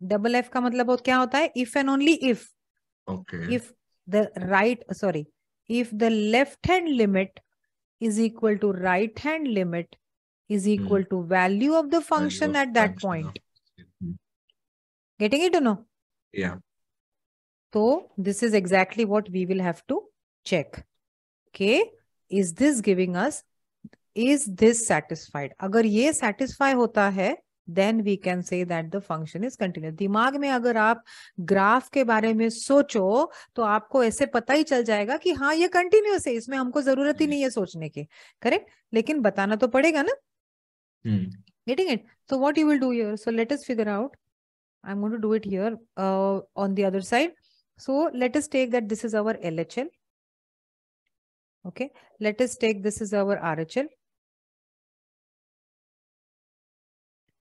Double F का मतलब क्या होता है? If and only if. If the right if the left hand limit is equal to right hand limit is equal to value of the function at that point. Getting it or no? Yeah. So this is exactly what we will have to check. Okay, is this giving us, is this satisfied? अगर ये satisfy होता है then we can say that the function is continuous. दिमाग में अगर आप graph के बारे में सोचो तो आपको ऐसे पता ही चल जाएगा कि हाँ ये कंटिन्यूस है, इसमें हमको जरूरत ही नहीं है सोचने की, करेक्ट. लेकिन बताना तो पड़ेगा ना. Getting it? So what you will do here, so let us figure out. I'm going to do it here on the other side. So let us take that this is our LHL. Okay, let us take this is our RHL.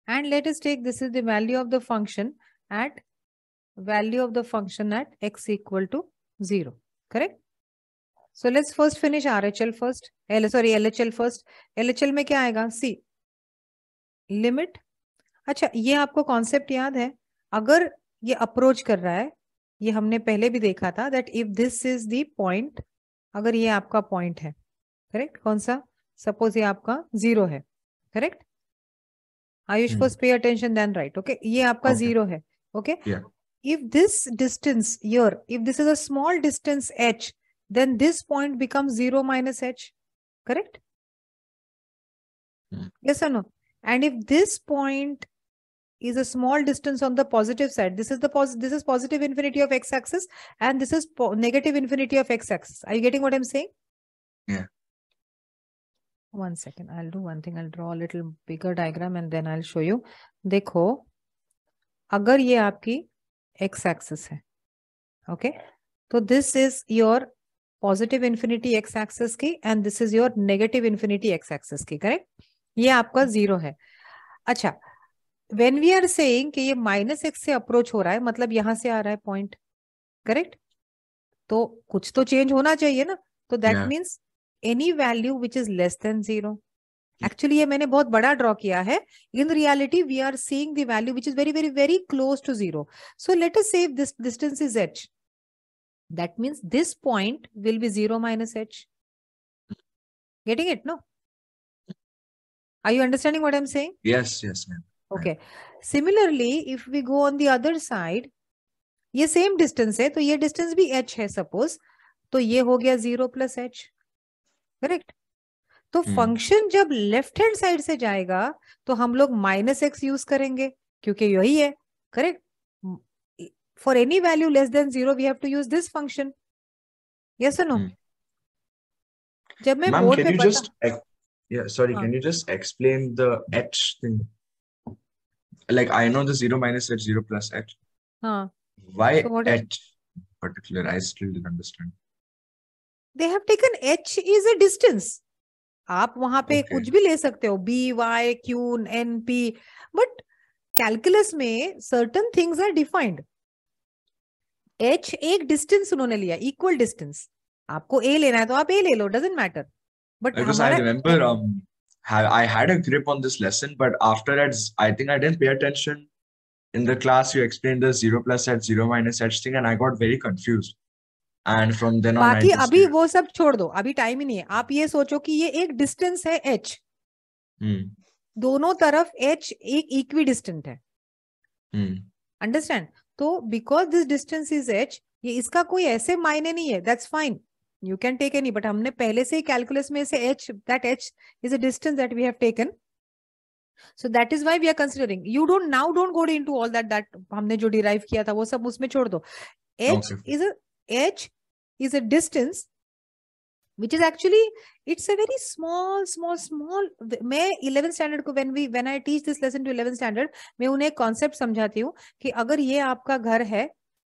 And let us take this is the value of the function at x equal to 0, correct? So let's first finish RHL first. LHL first. LHL में क्या आएगा? See, limit. अच्छा, ये आपको concept याद है? अगर ये अप्रोच कर रहा है, ये हमने पहले भी देखा था that if this is the point, अगर ये आपका पॉइंट है, करेक्ट, कौन सा? सपोज ये आपका 0 है, correct. Ayush, first pay attention, then write. Okay, ये आपका Okay. 0 है. Okay. Yeah. If this distance here, if this is a small distance h, then this point becomes 0 minus h. Correct? Yes or no? And if this point is a small distance on the positive side, this is this is positive infinity of x-axis, and this is negative infinity of x-axis. Are you getting what I'm saying? Yeah. One second, I'll do one thing. I'll draw a little bigger diagram and then I'll show you. देखो, अगर ये आपकी x-axis है, okay, तो this is your positive infinity x-axis की and this is your negative infinity x-axis की, correct? ये आपका 0 है. अच्छा, when we are saying कि ये minus x से अप्रोच हो रहा है, मतलब यहां से आ रहा है पॉइंट, करेक्ट? तो कुछ तो चेंज होना चाहिए ना. तो that means any value which is less than 0. Actually ये मैंने बहुत बड़ा ड्रॉ किया है. In reality we are seeing the value which is very very very close to 0. So let us say this distance is h. That means this point will be 0 minus h. Getting it? No? Are you understanding what I'm saying? Yes, yes, ma'am. Okay. Similarly, if we go on the other side, ये same distance है, तो ये distance भी h है suppose, तो ये हो गया 0 plus h. करेक्ट? तो फंक्शन जब लेफ्ट हैंड साइड से जाएगा तो हम लोग माइनस एक्स यूज करेंगे, क्योंकि यही है. Correct? For any value less than 0 we have to use this function. Yes और नो? जब मैं बोर्ड पे can you just explain the h thing? Like, I know the 0 minus h, 0 plus h. हाँ. Why so h particular? I still didn't understand. They have taken h is a distance. आप वहां पे कुछ भी ले सकते हो, b, y, q, n, p, but calculus में certain things are defined. h एक डिस्टेंस उन्होंने लिया, इक्वल डिस्टेंस. आपको a लेना है तो आप a ले लो, doesn't matter. But because I remember I had a grip on this lesson, but after that I think I didn't pay attention. In the class you explained the 0 plus h, 0 minus h thing, and I got very confused. And from then on, बाकी अभी वो सब छोड़ दो, अभी time ही नहीं है. आप ये सोचो कि ये एक डिस्टेंस है h. दोनों तरफ h एक इक्वी डिस्टेंट है. अंडरस्टैंड? तो because this distance is h, ये इसका कोई ऐसे मायने नहीं है. That's fine, you can take any. But हमने पहले से ही कैलकुलस में से h, that h is a distance that we have taken. So that is why we are considering. You don't go into all that हमने जो derive किया था वो सब उसमें छोड़ दो. h is a distance which is actually, it's a very small. मैं 11th standard को when I teach this lesson to 11th standard, मैं उन्हें एक concept समझाती हूँ कि अगर ये आपका घर है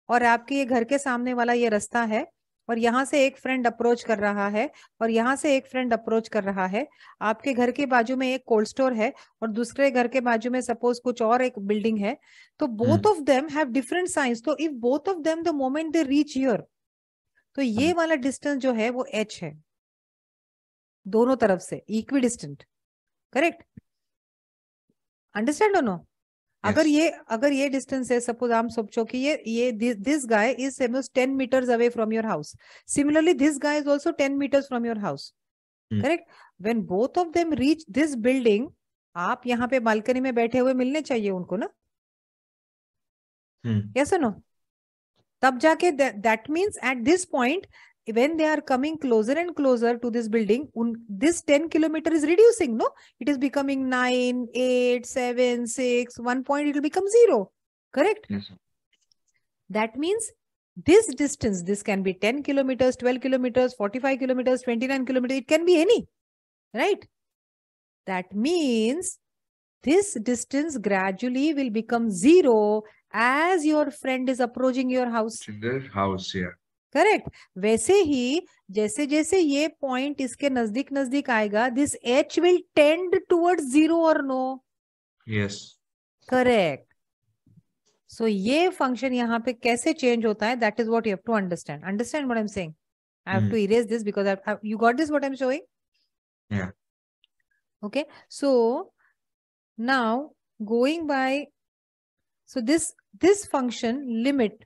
और आपके ये घर के सामने वाला ये रास्ता है और यहाँ से एक फ्रेंड अप्रोच कर रहा है और यहाँ से एक फ्रेंड अप्रोच कर रहा है. आपके घर के बाजू में एक कोल्ड स्टोर है और दूसरे घर के बाजू में सपोज कुछ और एक बिल्डिंग है. तो both of them have different science. तो if both of them the moment they reach here, तो ये वाला डिस्टेंस जो है वो h है, दोनों तरफ से इक्वी डिस्टेंट. करेक्ट? अंडरस्टैंड हो नो? अगर ये डिस्टेंस है, सपोज आप सोचो कि ये this guy is suppose 10 meters away from your house. Similarly this guy is also 10 meters from your house. Correct? When both of them reach this building, आप यहाँ पे बालकनी में बैठे हुए मिलने चाहिए उनको ना. यस और नो? तब जाके that means eight this point when they are coming closer and closer to this building, this 10 kilometer is reducing, no? It is becoming 9, 8, 7, 6, 1 point it will become 0. Correct? Yes. That means this distance, this can be 10 kilometers, 12 kilometers, 45 kilometers, 29 kilometers, it can be any, right? That means this distance gradually will become 0 as your friend is approaching your house. In their house, yeah. Correct? वैसे ही जैसे जैसे ये point इसके नजदीक नजदीक आएगा, this h will tend towards 0 और no? Yes. Correct. सो ये फंक्शन यहाँ पे कैसे चेंज होता है, that is what you have to understand. Understand what I am saying? I have to erase this because you got this what I am showing? Yeah. Okay, so now going by, so this function limit,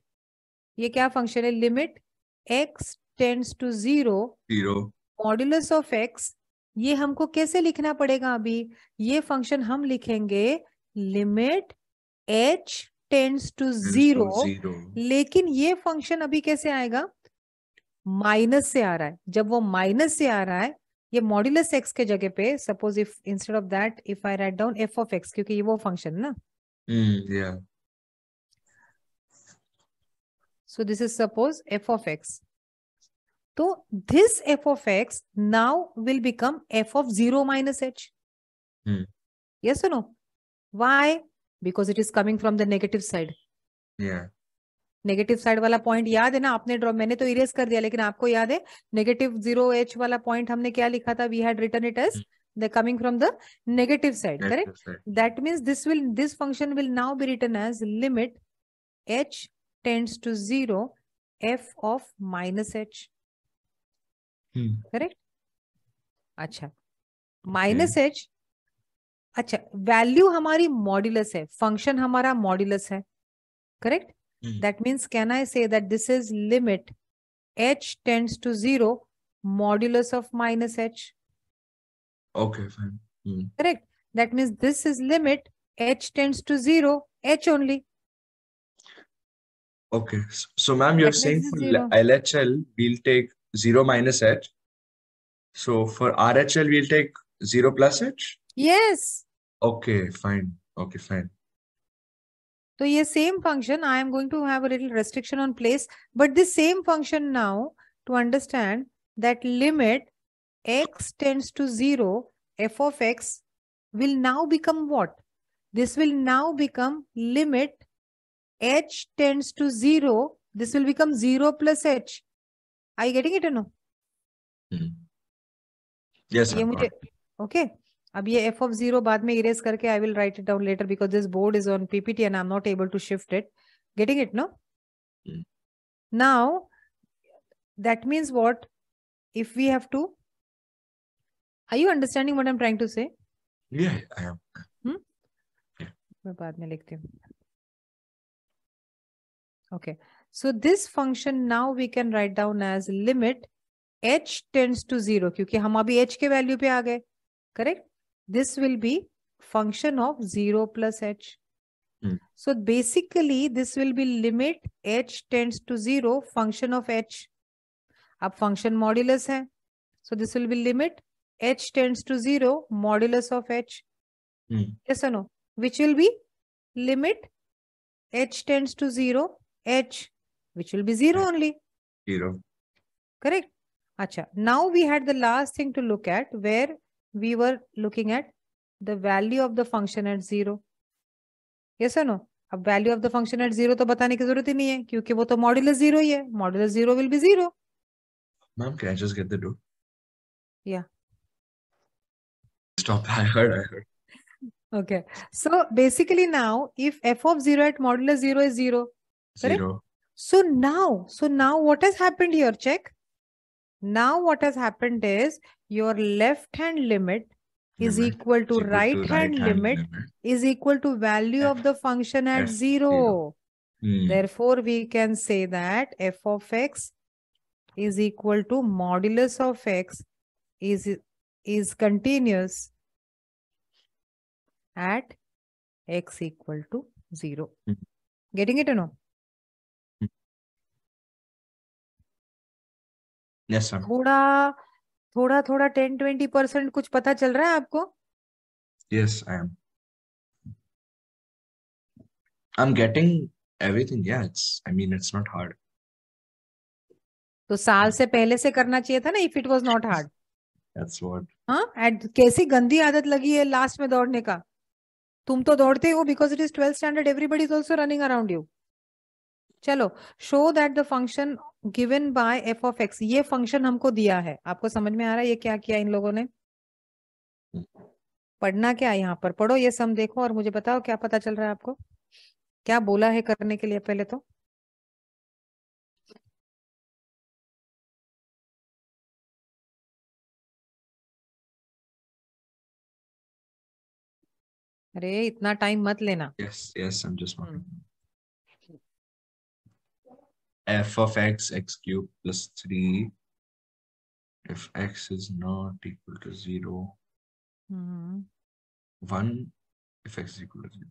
ये क्या function है? Limit x tends to 0 modulus of x. ये हमको कैसे लिखना पड़ेगा? अभी ये फंक्शन हम लिखेंगे limit h tends to Tends to zero, 0. लेकिन ये फंक्शन अभी कैसे आएगा, माइनस से आ रहा है. जब वो माइनस से आ रहा है, ये मॉड्यूलस एक्स के जगह पे suppose if instead of that if I write down F of x, क्योंकि ये वो फंक्शन ना, Yeah. so this is suppose f of x. So this f of x now will become f of 0 minus h. Yes or no? Why? Because it is coming from the negative side. Yeah. Negative side वाला point याद है ना, आपने draw, मैंने तो erase कर दिया, लेकिन आपको याद है नेगेटिव 0h वाला पॉइंट हमने क्या लिखा था, we had written it as the coming from the negative side, correct. That means this function will now be written as limit h tends to 0 f of minus h. Correct. अच्छा, minus h. अच्छा, value हमारी modulus है, function हमारा modulus है, correct. That means can I say that this is limit h tends to 0 modulus of minus h? Okay, fine. Correct. That means this is limit h tends to 0 h only. Okay. So ma'am, you're saying for LHL, we'll take 0 minus h. So for RHL, we'll take 0 plus h? Yes. Okay, fine. Okay, fine. So ये same function, I am going to have a little restriction on place, but this same function now, to understand that limit x tends to 0, f of x will now become what? This will now become limit h tends to 0. This will become 0 plus h. Are you getting it or no? Yes, ये मुझे okay. अब ये f of 0 बाद में erase करके I will write it down later because this board is on PPT and I'm not able to shift it. Getting it, no? Now, that means what? If we have to, are you understanding what I'm trying to say? Yeah, I am. मैं बाद में लिखती हूँ. Okay. So this function now we can write down as limit h tends to 0, क्योंकि हम अभी h के value पे आ गए, correct? This will be function of 0 plus h. So basically this will be limit h tends to 0 function of h. अब function modulus है, so this will be limit h tends to 0 modulus of h. Yes or no? Which will be limit h tends to 0 h, which will be 0 only. 0. Correct. Acha. Now we had the last thing to look at, where we were looking at the value of the function at 0. Yes or no? अब value of the function at 0 तो बताने की जरूरत ही नहीं है, क्योंकि वो तो modulus 0 ही है. Modulus 0 will be 0. Ma'am, can I just get the door? Yeah. Stop. I heard. Okay. So basically now, if f of 0 at modulus 0 is 0, correct? 0. So now what has happened here? Check. Now what has happened is your left hand limit is equal to right hand limit is equal to value of the function at 0. Therefore, we can say that f of x is equal to modulus of x is continuous at x equal to 0. Getting it or no? Yes, sir. थोड़ा 10-20% कुछ पता चल रहा है आपको? Yes, I am. I'm getting everything. Yeah, it's not hard. तो साल से पहले से करना चाहिए था ना, if it was not hard. That's what. हाँ, कैसी गंदी आदत लगी है लास्ट में दौड़ने का. तुम तो दौड़ते हो because it is 12th standard, everybody is also running around you. चलो, show that the function given by f of x, ये फंक्शन हमको दिया है. आपको समझ में आ रहा है ये क्या किया इन लोगों ने? पढ़ना क्या है यहाँ पर? पढ़ो ये सम देखो और मुझे बताओ क्या पता चल रहा है आपको, क्या बोला है करने के लिए पहले तो. अरे इतना टाइम मत लेना. Yes, I'm just wondering. F of x cubed plus 3. If x is not equal to 0, 1 if x is equal to 0.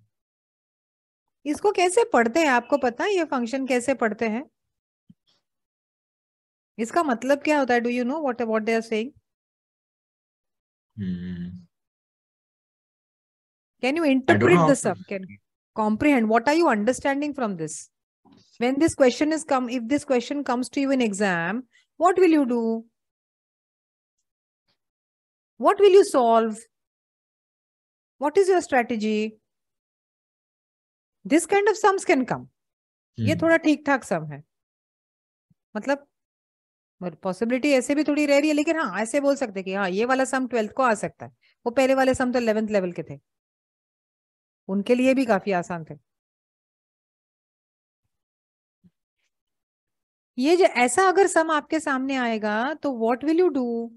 इसको कैसे पढ़ते हैं आपको पता है? ये फंक्शन कैसे पढ़ते हैं? इसका मतलब क्या होता है? Do you know what they are saying? Can you I don't interpret know the how sum? to. Can you comprehend? What are you understanding from this? When this question is come, if this question comes to you in exam, what will you do? What will you solve? What is your strategy? This kind of sums can come. ये थोड़ा ठीक ठाक सम है, मतलब possibility ऐसे भी थोड़ी rare है, लेकिन हाँ ऐसे बोल सकते हैं कि हाँ ये वाला सम 12th को आ सकता है, वो पहले वाले सम तो 11th लेवल के थे, उनके लिए भी काफी आसान थे। ये जो ऐसा अगर सम आपके सामने आएगा तो what will you do?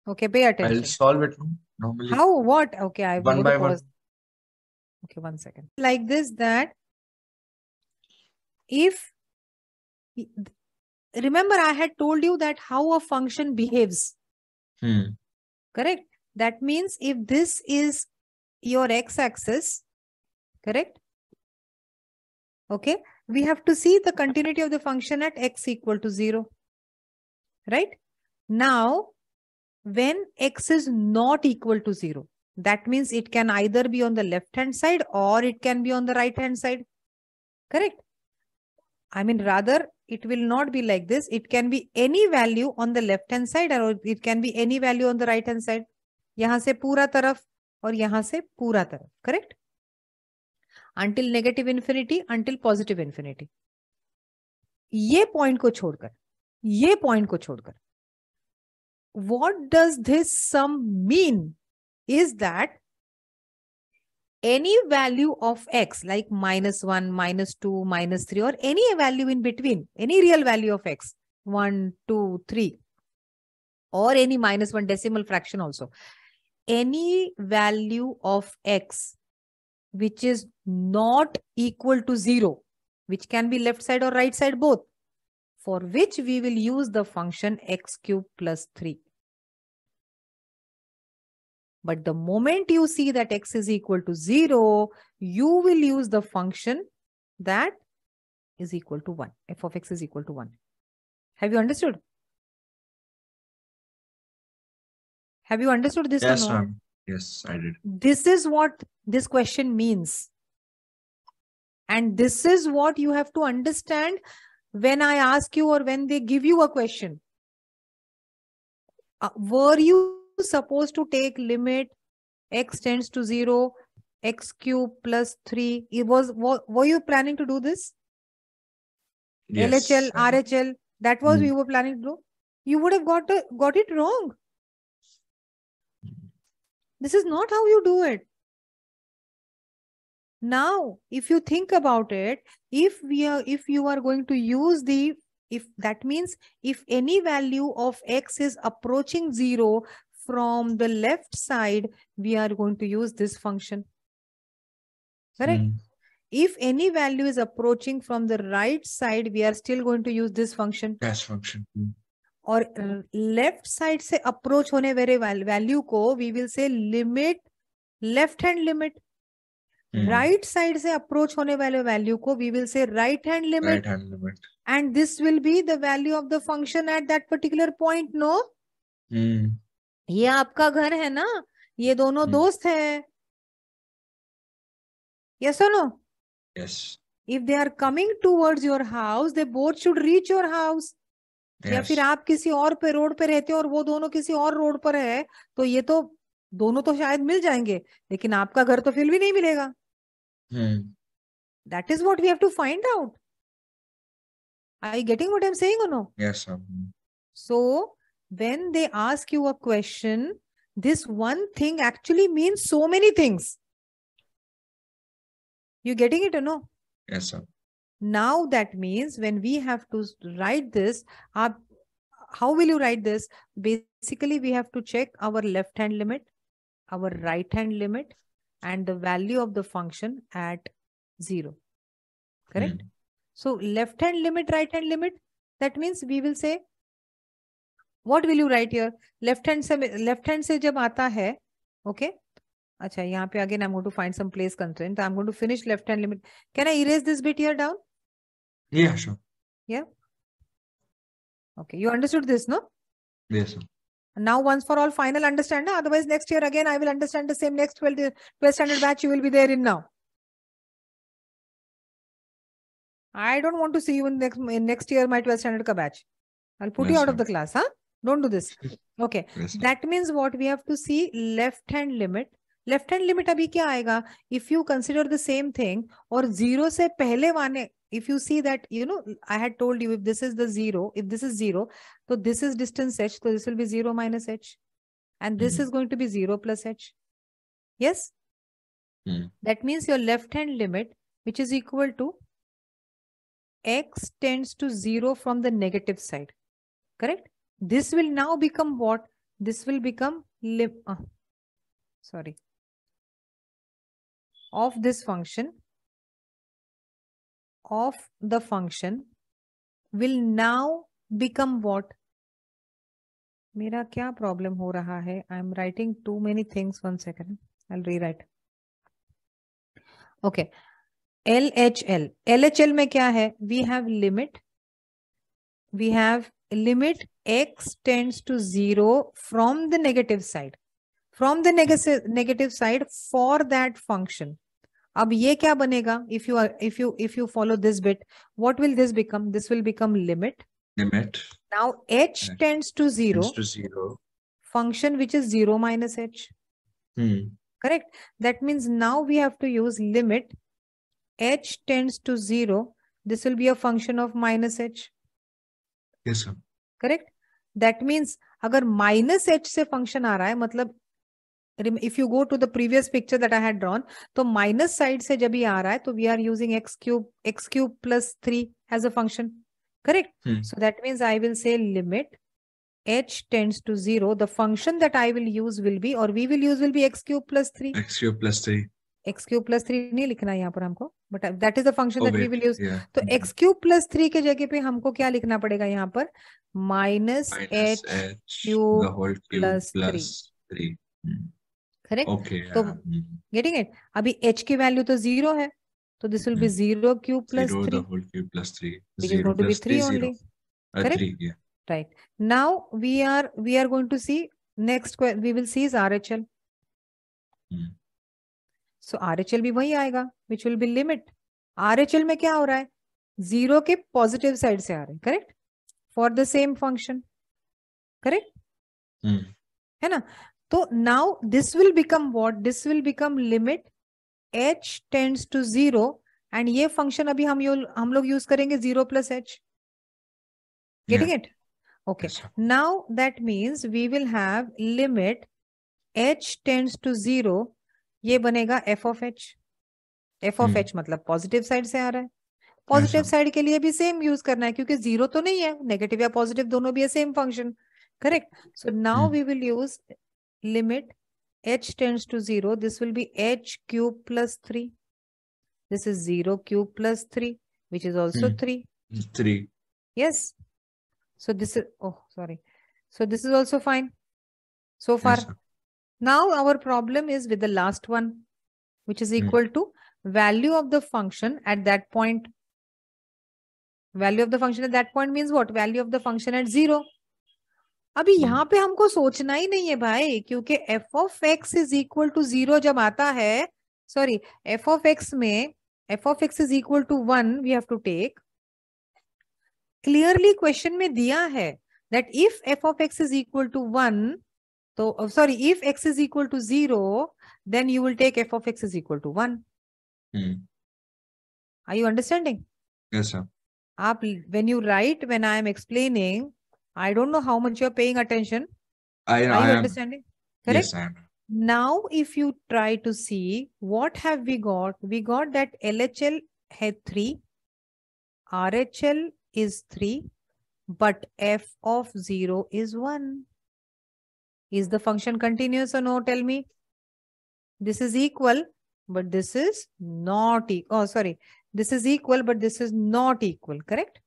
Okay, pay attention. I'll solve it normally. How? What? Okay, I'm One going by to pause. one. Okay, 1 second. Like this, that if, remember I had told you that how a function behaves. Correct? That means if this is your x-axis, correct? Okay, we have to see the continuity of the function at x equal to 0. Right? Now, when x is not equal to 0, that means it can either be on the left hand side or it can be on the right hand side. Correct? I mean, rather, it will not be like this. It can be any value on the left hand side or it can be any value on the right hand side. यहाँ से पूरा तरफ और यहाँ से पूरा तरफ. Correct? Until negative infinity, until positive infinity. ये point को छोड़कर, ये point को छोड़कर. What does this sum mean? Is that any value of x, like -1, -2, -3, or any value in between, any real value of x, 1, 2, 3, or any -1 decimal fraction also, any value of x which is not equal to 0, which can be left side or right side both, for which we will use the function x cube plus 3. But the moment you see that x is equal to 0, you will use the function that is equal to 1. F of x is equal to 1. Have you understood? Have you understood this? Yes, or no? ma'am. Yes, I did. This is what this question means. And this is what you have to understand when I ask you or when they give you a question. Were you supposed to take limit x tends to 0, x cube plus 3? Were you planning to do this? Yes. LHL, RHL, that was you were planning to do. You would have got it wrong. This is not how you do it. Now, if you think about it, if you are going to use that means if any value of x is approaching 0 from the left side, we are going to use this function. Correct? If any value is approaching from the right side, we are still going to use this function. Dash function. और left side से approach होने वाले value को we will say limit left hand limit, right side से approach होने वाले value को we will say right hand limit, and this will be the value of the function at that particular point. No, ये आपका घर है ना, ये दोनों दोस्त है. यस और no? Yes. If they are coming towards your house, they both should reach your house. या फिर आप किसी और पे रोड पे रहते हो और वो दोनों किसी और रोड पर है, तो ये तो दोनों तो शायद मिल जाएंगे, लेकिन आपका घर तो फिर भी नहीं मिलेगा. That is what we have to find out. Are you getting what I am saying और no? Yes. So when they ask you a question, this one thing actually means so many things. You getting it or no? Yes, sir. Now that means when we have to write this, how will you write this? Basically, we have to check our left hand limit, our right hand limit, and the value of the function at 0. Correct? So left hand limit, right hand limit, that means we will say What will you write here? Left hand से जब आता है, okay? अच्छा, यहाँ पे again I'm going to find some place constraint. I'm going to finish left hand limit. Can I erase this bit here down? Yeah, sure. Yeah. Okay, you understood this, no? Yes, sir. Now once for all, final understand. No? Otherwise next year again I will understand the same next 12 standard batch you will be there in now. I don't want to see you in next year my 12th standard ka batch. I'll put Yes, you out sir. of the class, huh? Don't do this. Okay. Yes, sir. That means what we have to see, left hand limit. Left hand limit abhi kya aayega? If you consider the same thing or zero se pehle वाले, if you see that, you know, I had told you if this is the zero, if this is zero, so this is distance h, so this will be 0 minus h. And this is going to be 0 plus h. Yes? That means your left hand limit, which is equal to x tends to 0 from the negative side. Correct? This will now become what? This will become of this function, of the function will now become what? मेरा क्या problem हो रहा है? I am writing too many things. 1 second. I'll rewrite. Okay. LHL. LHL में क्या है? We have limit. We have limit x tends to 0 from the negative side. From the negative side for that function. अब ये क्या बनेगा? If you follow this bit, what will this become? This will become limit. Limit. Now h tends to 0. Tends to 0. Function which is 0 minus h. Correct? That means now we have to use limit h tends to 0. This will be a function of minus h. Yes, sir. Correct? That means अगर minus h से function आ रहा है, मतलब if you go to the previous picture that I had drawn, तो minus side से जब ये आ रहा है, तो we are using x cube plus 3 as a function. Correct? So that means I will say limit h tends to 0. The function that I will use will be, or we will use will be x cube plus 3. X cube plus 3. x cube plus 3 नहीं लिखना है यहाँ पर हमको, but that is the function that we will use. Yeah. तो x cube plus 3 के जगह पे हमको क्या लिखना पड़ेगा यहाँ पर? Minus h cube the whole cube plus 3. Correct? Okay. तो getting it? अभी h की वैल्यू तो 0 है, तो this will be 0 cube plus 3. 0 the whole cube plus 3. Which is going to be 3 only. Correct? 3, yeah. Right. Now we are going to see next. We will see is RHL. So RHL भी वही आएगा, which will be limit. RHL में क्या हो रहा है? 0 के positive side से आ रहे हैं. Correct? For the same function. Correct? है ना? तो now this will become what? This will become limit h tends to 0 and ये फंक्शन अभी हम लोग यूज करेंगे 0 plus h. Getting it? Okay. Now that means we will have limit h tends to 0. ये बनेगा f of h. f of h मतलब positive side से आ रहा है. पॉजिटिव साइड के लिए भी सेम यूज करना है क्योंकि 0 तो नहीं है, नेगेटिव या पॉजिटिव दोनों भी है, same function. Correct? So now we will use limit h tends to 0. This will be h cube plus 3. This is 0 cube plus 3, which is also 3. 3. Yes. So this is, so this is also fine so far. Yes, now our problem is with the last one, which is equal to value of the function at that point. Value of the function at that point means what? Value of the function at 0. अभी यहाँ पे हमको सोचना ही नहीं है भाई, क्योंकि f of x is equal to 0 जब आता है, सॉरी f of x में f of x is equal to 1 we have to take. Clearly question में दिया है that if f of x is equal to 1, तो sorry, if x is equal to 0, then you will take f of x is equal to 1. Are you understanding? Yes, sir. आप when you write, when I am explaining, I don't know how much you're paying attention. Are you understanding? Correct? Yes, I am. Now, if you try to see, what have we got? We got that LHL had 3, RHL is 3, but f of 0 is 1. Is the function continuous or no? Tell me. This is equal, but this is not equal. Oh, sorry. This is equal, but this is not equal. Correct?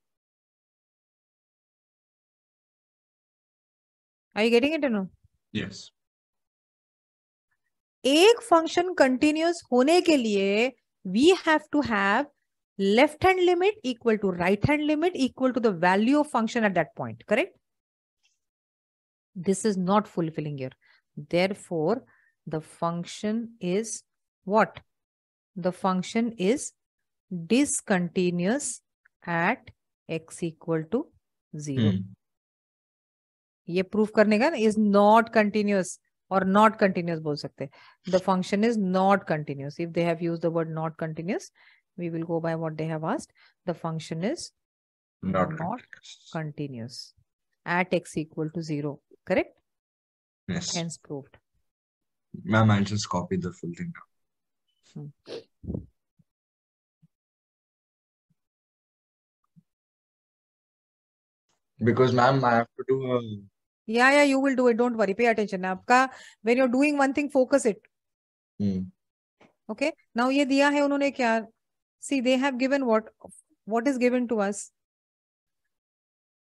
Are you getting it or no? Yes. एक function continuous होने के लिए we have to have left hand limit equal to right hand limit equal to the value of function at that point. Correct? This is not fulfilling here. Therefore, the function is what? The function is discontinuous at x equal to 0. ये proof करने का is not continuous or not continuous बोल सकते. The function is not continuous. If they have used the word not continuous, we will go by what they have asked. The function is not continuous at x equal to 0. Correct? Yes. Hence proved. Ma'am, I'll just copy the full thing now. Because ma'am, I have to do a... Yeah, you will do it. Don't worry. Pay attention. आपका when you're doing one thing, focus it. Okay. Now ये दिया है उन्होंने क्या? See, they have given what? What is given to us?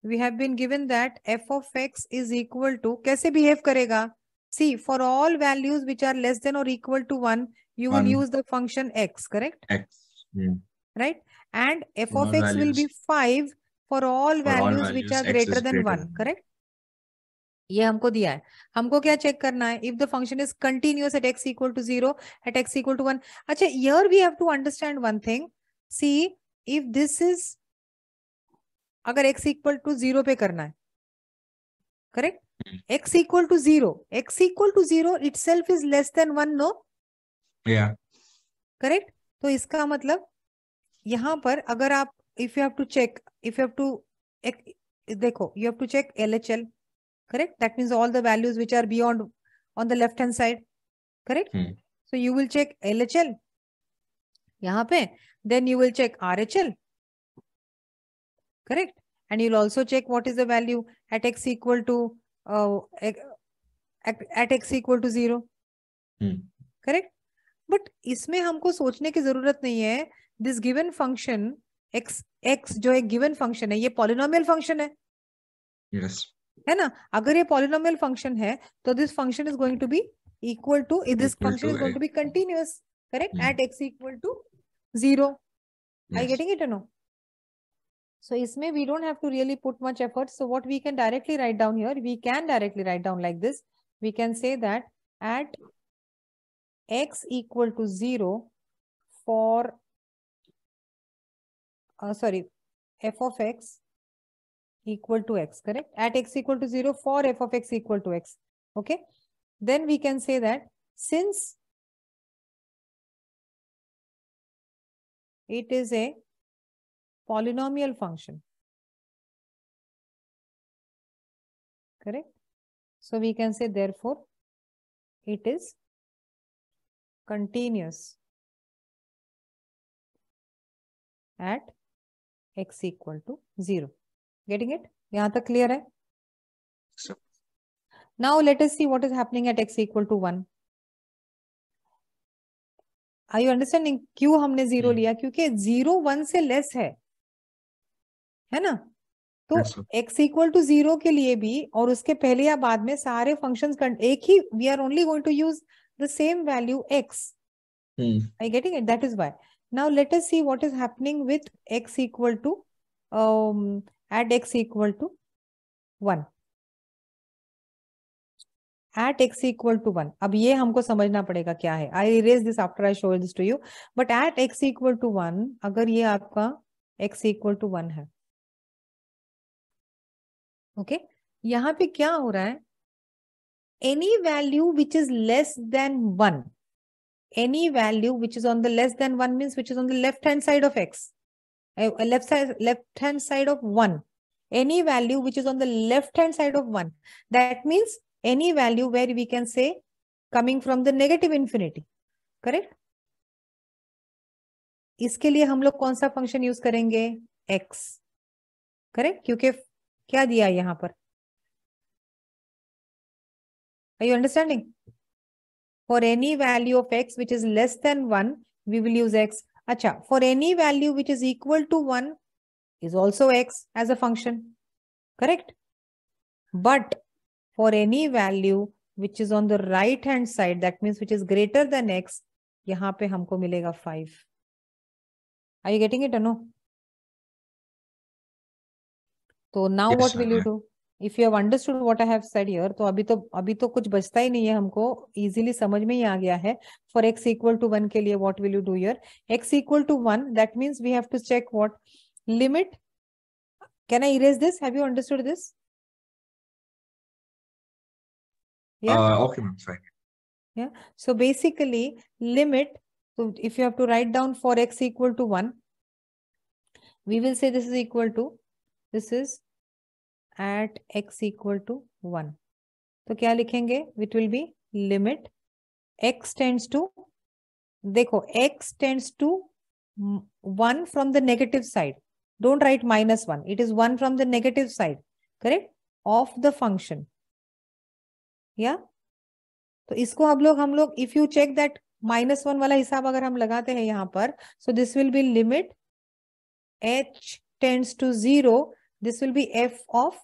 We have been given that f of x is equal to, कैसे behave करेगा? See, for all values which are less than or equal to 1, you will use the function x, correct? X. Right? And f of x will be 5 for all values which are greater than 1, correct? ये हमको दिया है. हमको क्या check करना है? If the function is continuous at x equal to 0, at x equal to 1. अच्छा, here we have to understand one thing. See, if this is, अगर x equal to 0 पे करना है, correct? X equal to 0. X equal to 0 itself is less than 1, no? Yeah. Correct? तो इसका मतलब यहाँ पर अगर आप, if you have to check, if you have to, देखो, you have to check LHL. Correct? That means all the values which are beyond on the left hand side. Correct? So you will check LHL. यहाँ पे. Then you will check RHL. Correct? And you'll also check what is the value at x equal to at x equal to 0. Correct? But इसमें हमको सोचने की जरूरत नहीं है. This given function x जो एक given function है, ये polynomial function है. Yes. है ना? अगर ये polynomial function है, तो this function is going to be equal to, this function is going to be continuous, correct? At x equal to 0. Yes. Are you getting it or no? So इसमें we don't have to really put much effort. So what we can directly write down here, we can directly write down like this. We can say that at x equal to 0 for, f of x equal to x, correct? At x equal to 0 for f of x equal to x. Okay. Then we can say that since it is a polynomial function, correct? So we can say therefore it is continuous at x equal to 0. Getting it? यहाँ तक clear है? So, now let us see what is happening at x equal to 1. Are you understanding? क्यों हमने 0 लिया? क्योंकि 0 1 से less है ना? तो x equal to 0 के लिए भी और उसके पहले या बाद में सारे फंक्शंस एक ही, we are only going to use the same value x. Are you getting it? That is why. Now let us see what is happening with x equal to at x equal to 1. At x equal to 1. अब ये हमको समझना पड़ेगा क्या है. I erase this after I show this to you. But at x equal to 1, अगर ये आपका x equal to 1 है, okay? यहाँ पे क्या हो रहा है? Any value which is less than 1. Any value which is on the less than 1 means which is on the left hand side of x. Left hand side of 1. Any value which is on the left hand side of 1. That means any value where we can say coming from the negative infinity. Correct? इसके लिए हम लोग कौन सा function use करेंगे? x. Correct? क्योंकि क्या दिया है यहां पर? Are you understanding? For any value of x which is less than 1, we will use x. Acha, for any value which is equal to 1 is also x as a function. Correct? But for any value which is on the right hand side, that means which is greater than x, यहाँ पे हमको मिलेगा 5. Are you getting it or no? So now Yes, what sir. will you do? If you have understood what I have said here, तो अभी तो कुछ बचता ही नहीं है, हमको easily समझ में ही आ गया है. For x equal to 1 के लिए what will you do here? X equal to 1, that means we have to check what? Limit. Can I erase this? Have you understood this? Yeah. Okay, ma'am, fine. Yeah. So basically limit. So if you have to write down for x equal to 1, we will say this is equal to, this is at x equal to 1. तो क्या लिखेंगे? It will be limit x tends to, देखो x tends to 1 from the negative side. Don't write -1. It is 1 from the negative side. Correct? Of the function. Yeah. तो इसको हम लोग if you check that -1 वाला हिसाब अगर हम लगाते हैं यहाँ पर, so this will be limit h tends to 0. This will be f of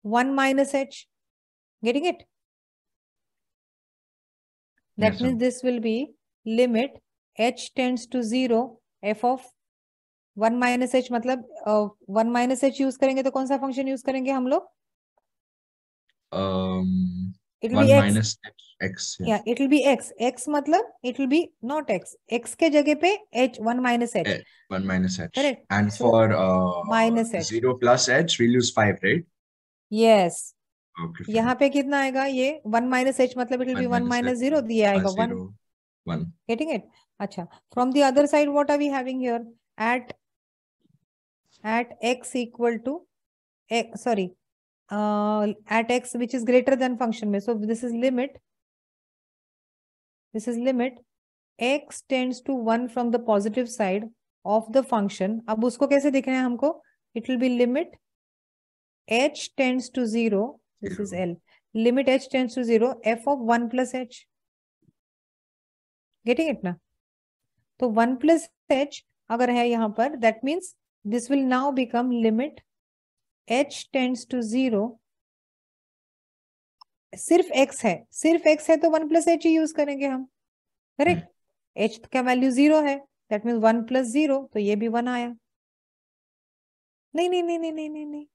1 minus h. Getting it? That Yes, means ma'am. this will be limit h tends to 0 f of 1 minus h. मतलब 1 minus h use करेंगे तो कौन सा function use करेंगे हम लोग? It will 1 be x. minus x. Yeah, it will be x. X मतलब it will be not x. X के जगह पे h 1 minus h. 1 minus h. Correct. And So for minus h. 0 plus h, we'll use 5, right? Yes. Okay, fine. यहाँ पे कितना आएगा? ये 1 minus h मतलब it will be 1 minus 0 दिया आएगा 1. 1. Getting it? अच्छा. From the other side, what are we having here? At x equal to x, sorry, at x which is greater than function में. So this is limit. This is limit x tends to 1 from the positive side of the function. अब उसको कैसे देखना है हमको? It will be limit h tends to 0. This is L. Limit h tends to 0 f of 1 plus h. Getting it ना? तो 1 plus h अगर है यहाँ पर, that means this will now become limit h tends to 0. सिर्फ x है तो 1 plus h ही use करेंगे हम. करेक्ट? h का वैल्यू 0 है, दैट मीन्स 1 plus 0, तो ये भी 1 आया. नहीं नहीं नहीं नहीं नहीं नहीं नहीं,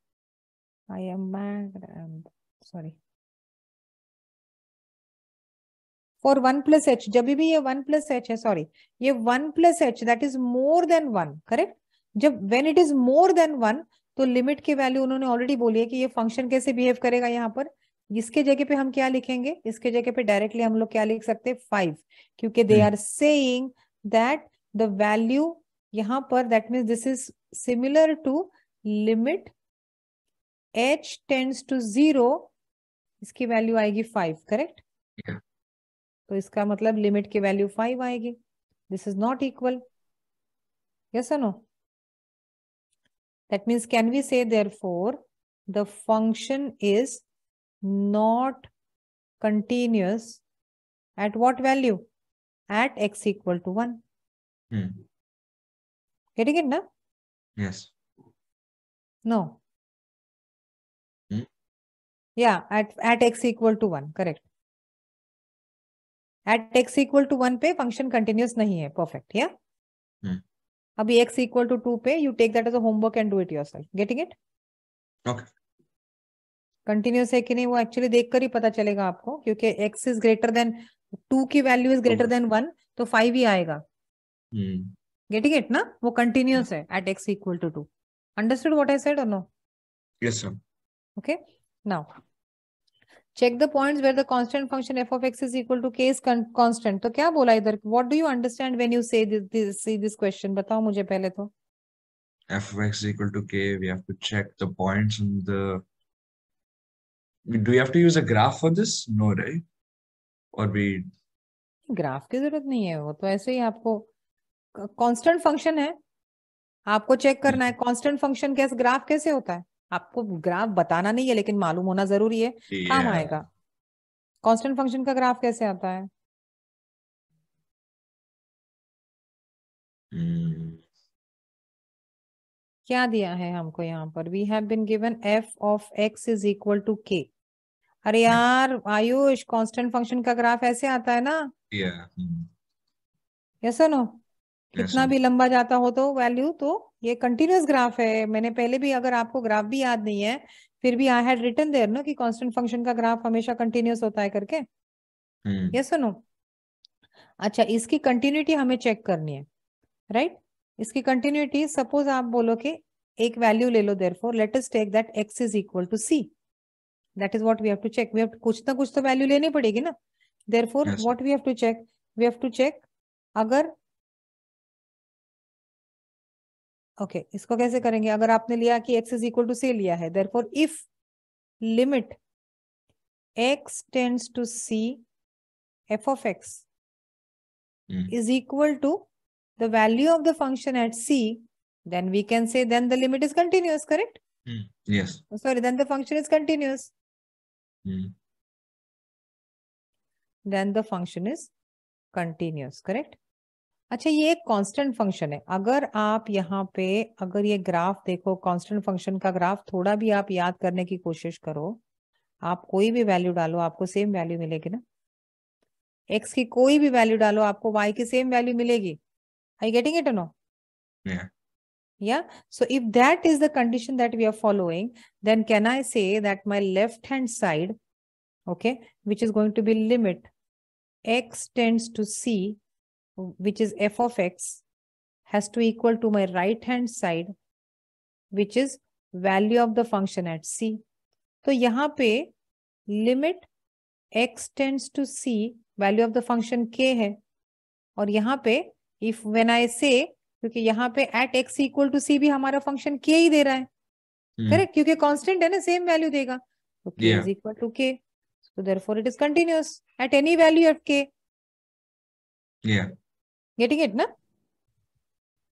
I am mad, sorry. For 1 plus h, जब भी ये 1 plus h है, सॉरी, ये 1 plus h that is more than 1. Correct? जब when it is more than 1, तो लिमिट की वैल्यू उन्होंने ऑलरेडी बोली है कि ये फंक्शन कैसे बिहेव करेगा. यहाँ पर इसके जगह पे हम क्या लिखेंगे? इसके जगह पे डायरेक्टली हम लोग क्या लिख सकते हैं? 5, क्योंकि they are saying that the value यहाँ पर, that means this is similar to limit h tends to 0, इसकी वैल्यू आएगी 5. करेक्ट? तो इसका मतलब लिमिट की वैल्यू 5 आएगी. This is not equal. Yes और no? That means can we say therefore the function is not continuous at what value? At x equal to 1. Getting it now? Yes. No. Yeah, at x equal to 1. Correct. At x equal to 1 पे function continuous नहीं है. Perfect. Yeah. अभी x equal to 2 पे you take that as a homework and do it yourself. Getting it? Okay. Continuous है कि नहीं वो actually देखकर ही पता चलेगा आपको, क्योंकि x is greater than 2 की वैल्यू इज ग्रेटर देन 1, तो 5 ही आएगा. Getting it ना? वो continuous है at x equal to 2. Understood what I said or no? Yes, sir. Okay. Now check the points where the constant function f of x is equal to k is constant. तो क्या बोला इधर? What do you understand when you say this question? बताओ मुझे पहले तो. F of x is equal to k. We have to check the points in the. Do we have to use a graph for this? No, right? Or we. Graph की जरूरत नहीं है, वो तो ऐसे ही आपको कांस्टेंट फंक्शन है, आपको चेक करना है कांस्टेंट फंक्शन कैसे, ग्राफ कैसे होता है. आपको ग्राफ बताना नहीं है लेकिन मालूम होना जरूरी है, काम आएगा. कांस्टेंट फंक्शन का ग्राफ कैसे आता है? क्या दिया है हमको यहाँ पर? We have been given f of x is equal to k. अरे यार आयुष, कांस्टेंट फंक्शन का ग्राफ ऐसे आता है ना, Yeah. Yes no? Yes, कितना sir. भी लंबा जाता हो तो वैल्यू, तो ये कंटिन्यूअस ग्राफ है। मैंने पहले भी, अगर आपको ग्राफ भी याद नहीं है, फिर भी आई हैड रिटन देयर ना कि कांस्टेंट फंक्शन का ग्राफ हमेशा कंटिन्यूअस होता है करके, यस नो? अच्छा, इसकी कंटिन्यूटी हमें चेक करनी है, राइट? इसकी कंटिन्यूटी, सपोज आप बोलो कि एक वैल्यू ले लो, therefore let us take that x is equal to c, that is what we have to check. We have कुछ ना कुछ तो वैल्यू लेनी पड़ेगी ना, therefore Yes, sir. What we have to check, we have to check अगर, okay इसको कैसे करेंगे? अगर आपने लिया कि x is equal to c लिया है, therefore if limit x tends to c f of x is equal to the value of the function at c, then we can say then the limit is continuous, correct? Yes. Sorry, then the function is continuous. Then the function is continuous, correct? अच्छा, ये एक constant function है। अगर आप यहाँ पे, अगर ये ग्राफ देखो, कांस्टेंट फंक्शन का ग्राफ थोड़ा भी आप याद करने की कोशिश करो, आप कोई भी वैल्यू डालो आपको सेम वैल्यू मिलेगी ना। x की कोई भी वैल्यू डालो आपको y की सेम वैल्यू मिलेगी। Are you getting it or no? Yeah. Yeah. So if that is the condition that we are following, then can I say that my left hand side, okay, which is going to be limit x tends to c, which is f of x, has to equal to my right hand side, which is value of the function at c. तो यहाँ पे limit x tends to c, value of the function k है, और यहाँ पे if when I say, क्योंकि यहाँ पे at x equal to c भी हमारा फंक्शन k ही दे रहा है, करेक्ट? क्योंकि कांस्टेंट है ना, सेम वैल्यू देगा, तो k Yeah. is equal to k, so therefore it is continuous at any value of k. Yeah. Getting it ना?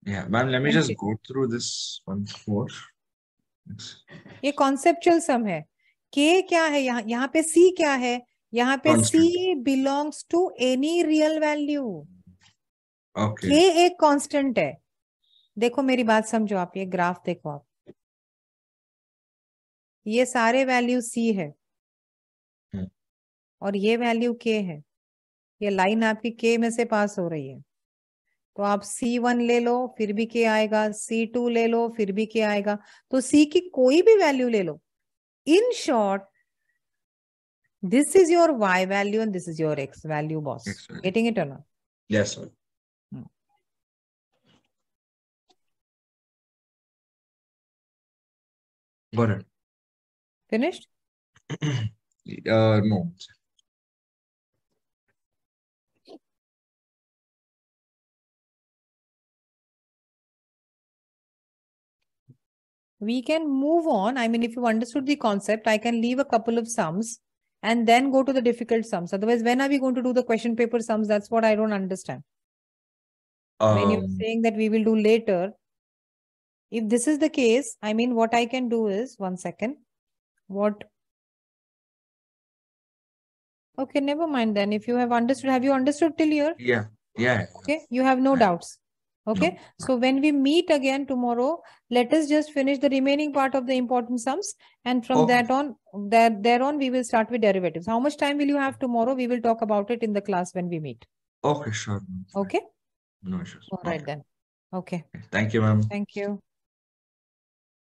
Yeah. Ma'am, let me just go through this once more. ये conceptual सम है। k क्या है यहाँ पे c क्या है? यहाँ पे Constant. c belongs to any real value. Okay. k एक कांस्टेंट है। देखो मेरी बात समझो आप, ये ग्राफ देखो आप, ये सारे वैल्यू c है और ये वैल्यू k है। ये लाइन आपकी k में से पास हो रही है, तो आप c1 ले लो फिर भी k आएगा, c2 ले लो फिर भी k आएगा, तो c की कोई भी वैल्यू ले लो। In short, this is your y value and this is your x value, boss. X value. Getting it or not? Yes, sir. Got it. Finished? No. We can move on. I mean, if you understood the concept, I can leave a couple of sums and then go to the difficult sums. Otherwise, when are we going to do the question paper sums? That's what I don't understand. When you're saying that we will do later, if this is the case, I mean, what I can do is, one second, okay, never mind then. If you have understood, have you understood till here? Yeah. Yeah. Okay, you have no doubts. Okay, no. So when we meet again tomorrow, let us just finish the remaining part of the important sums, and from that on, there on, we will start with derivatives. How much time will you have tomorrow? We will talk about it in the class when we meet. Okay, sure. Okay. No issues. All right then. Okay. Thank you, ma'am. Thank you.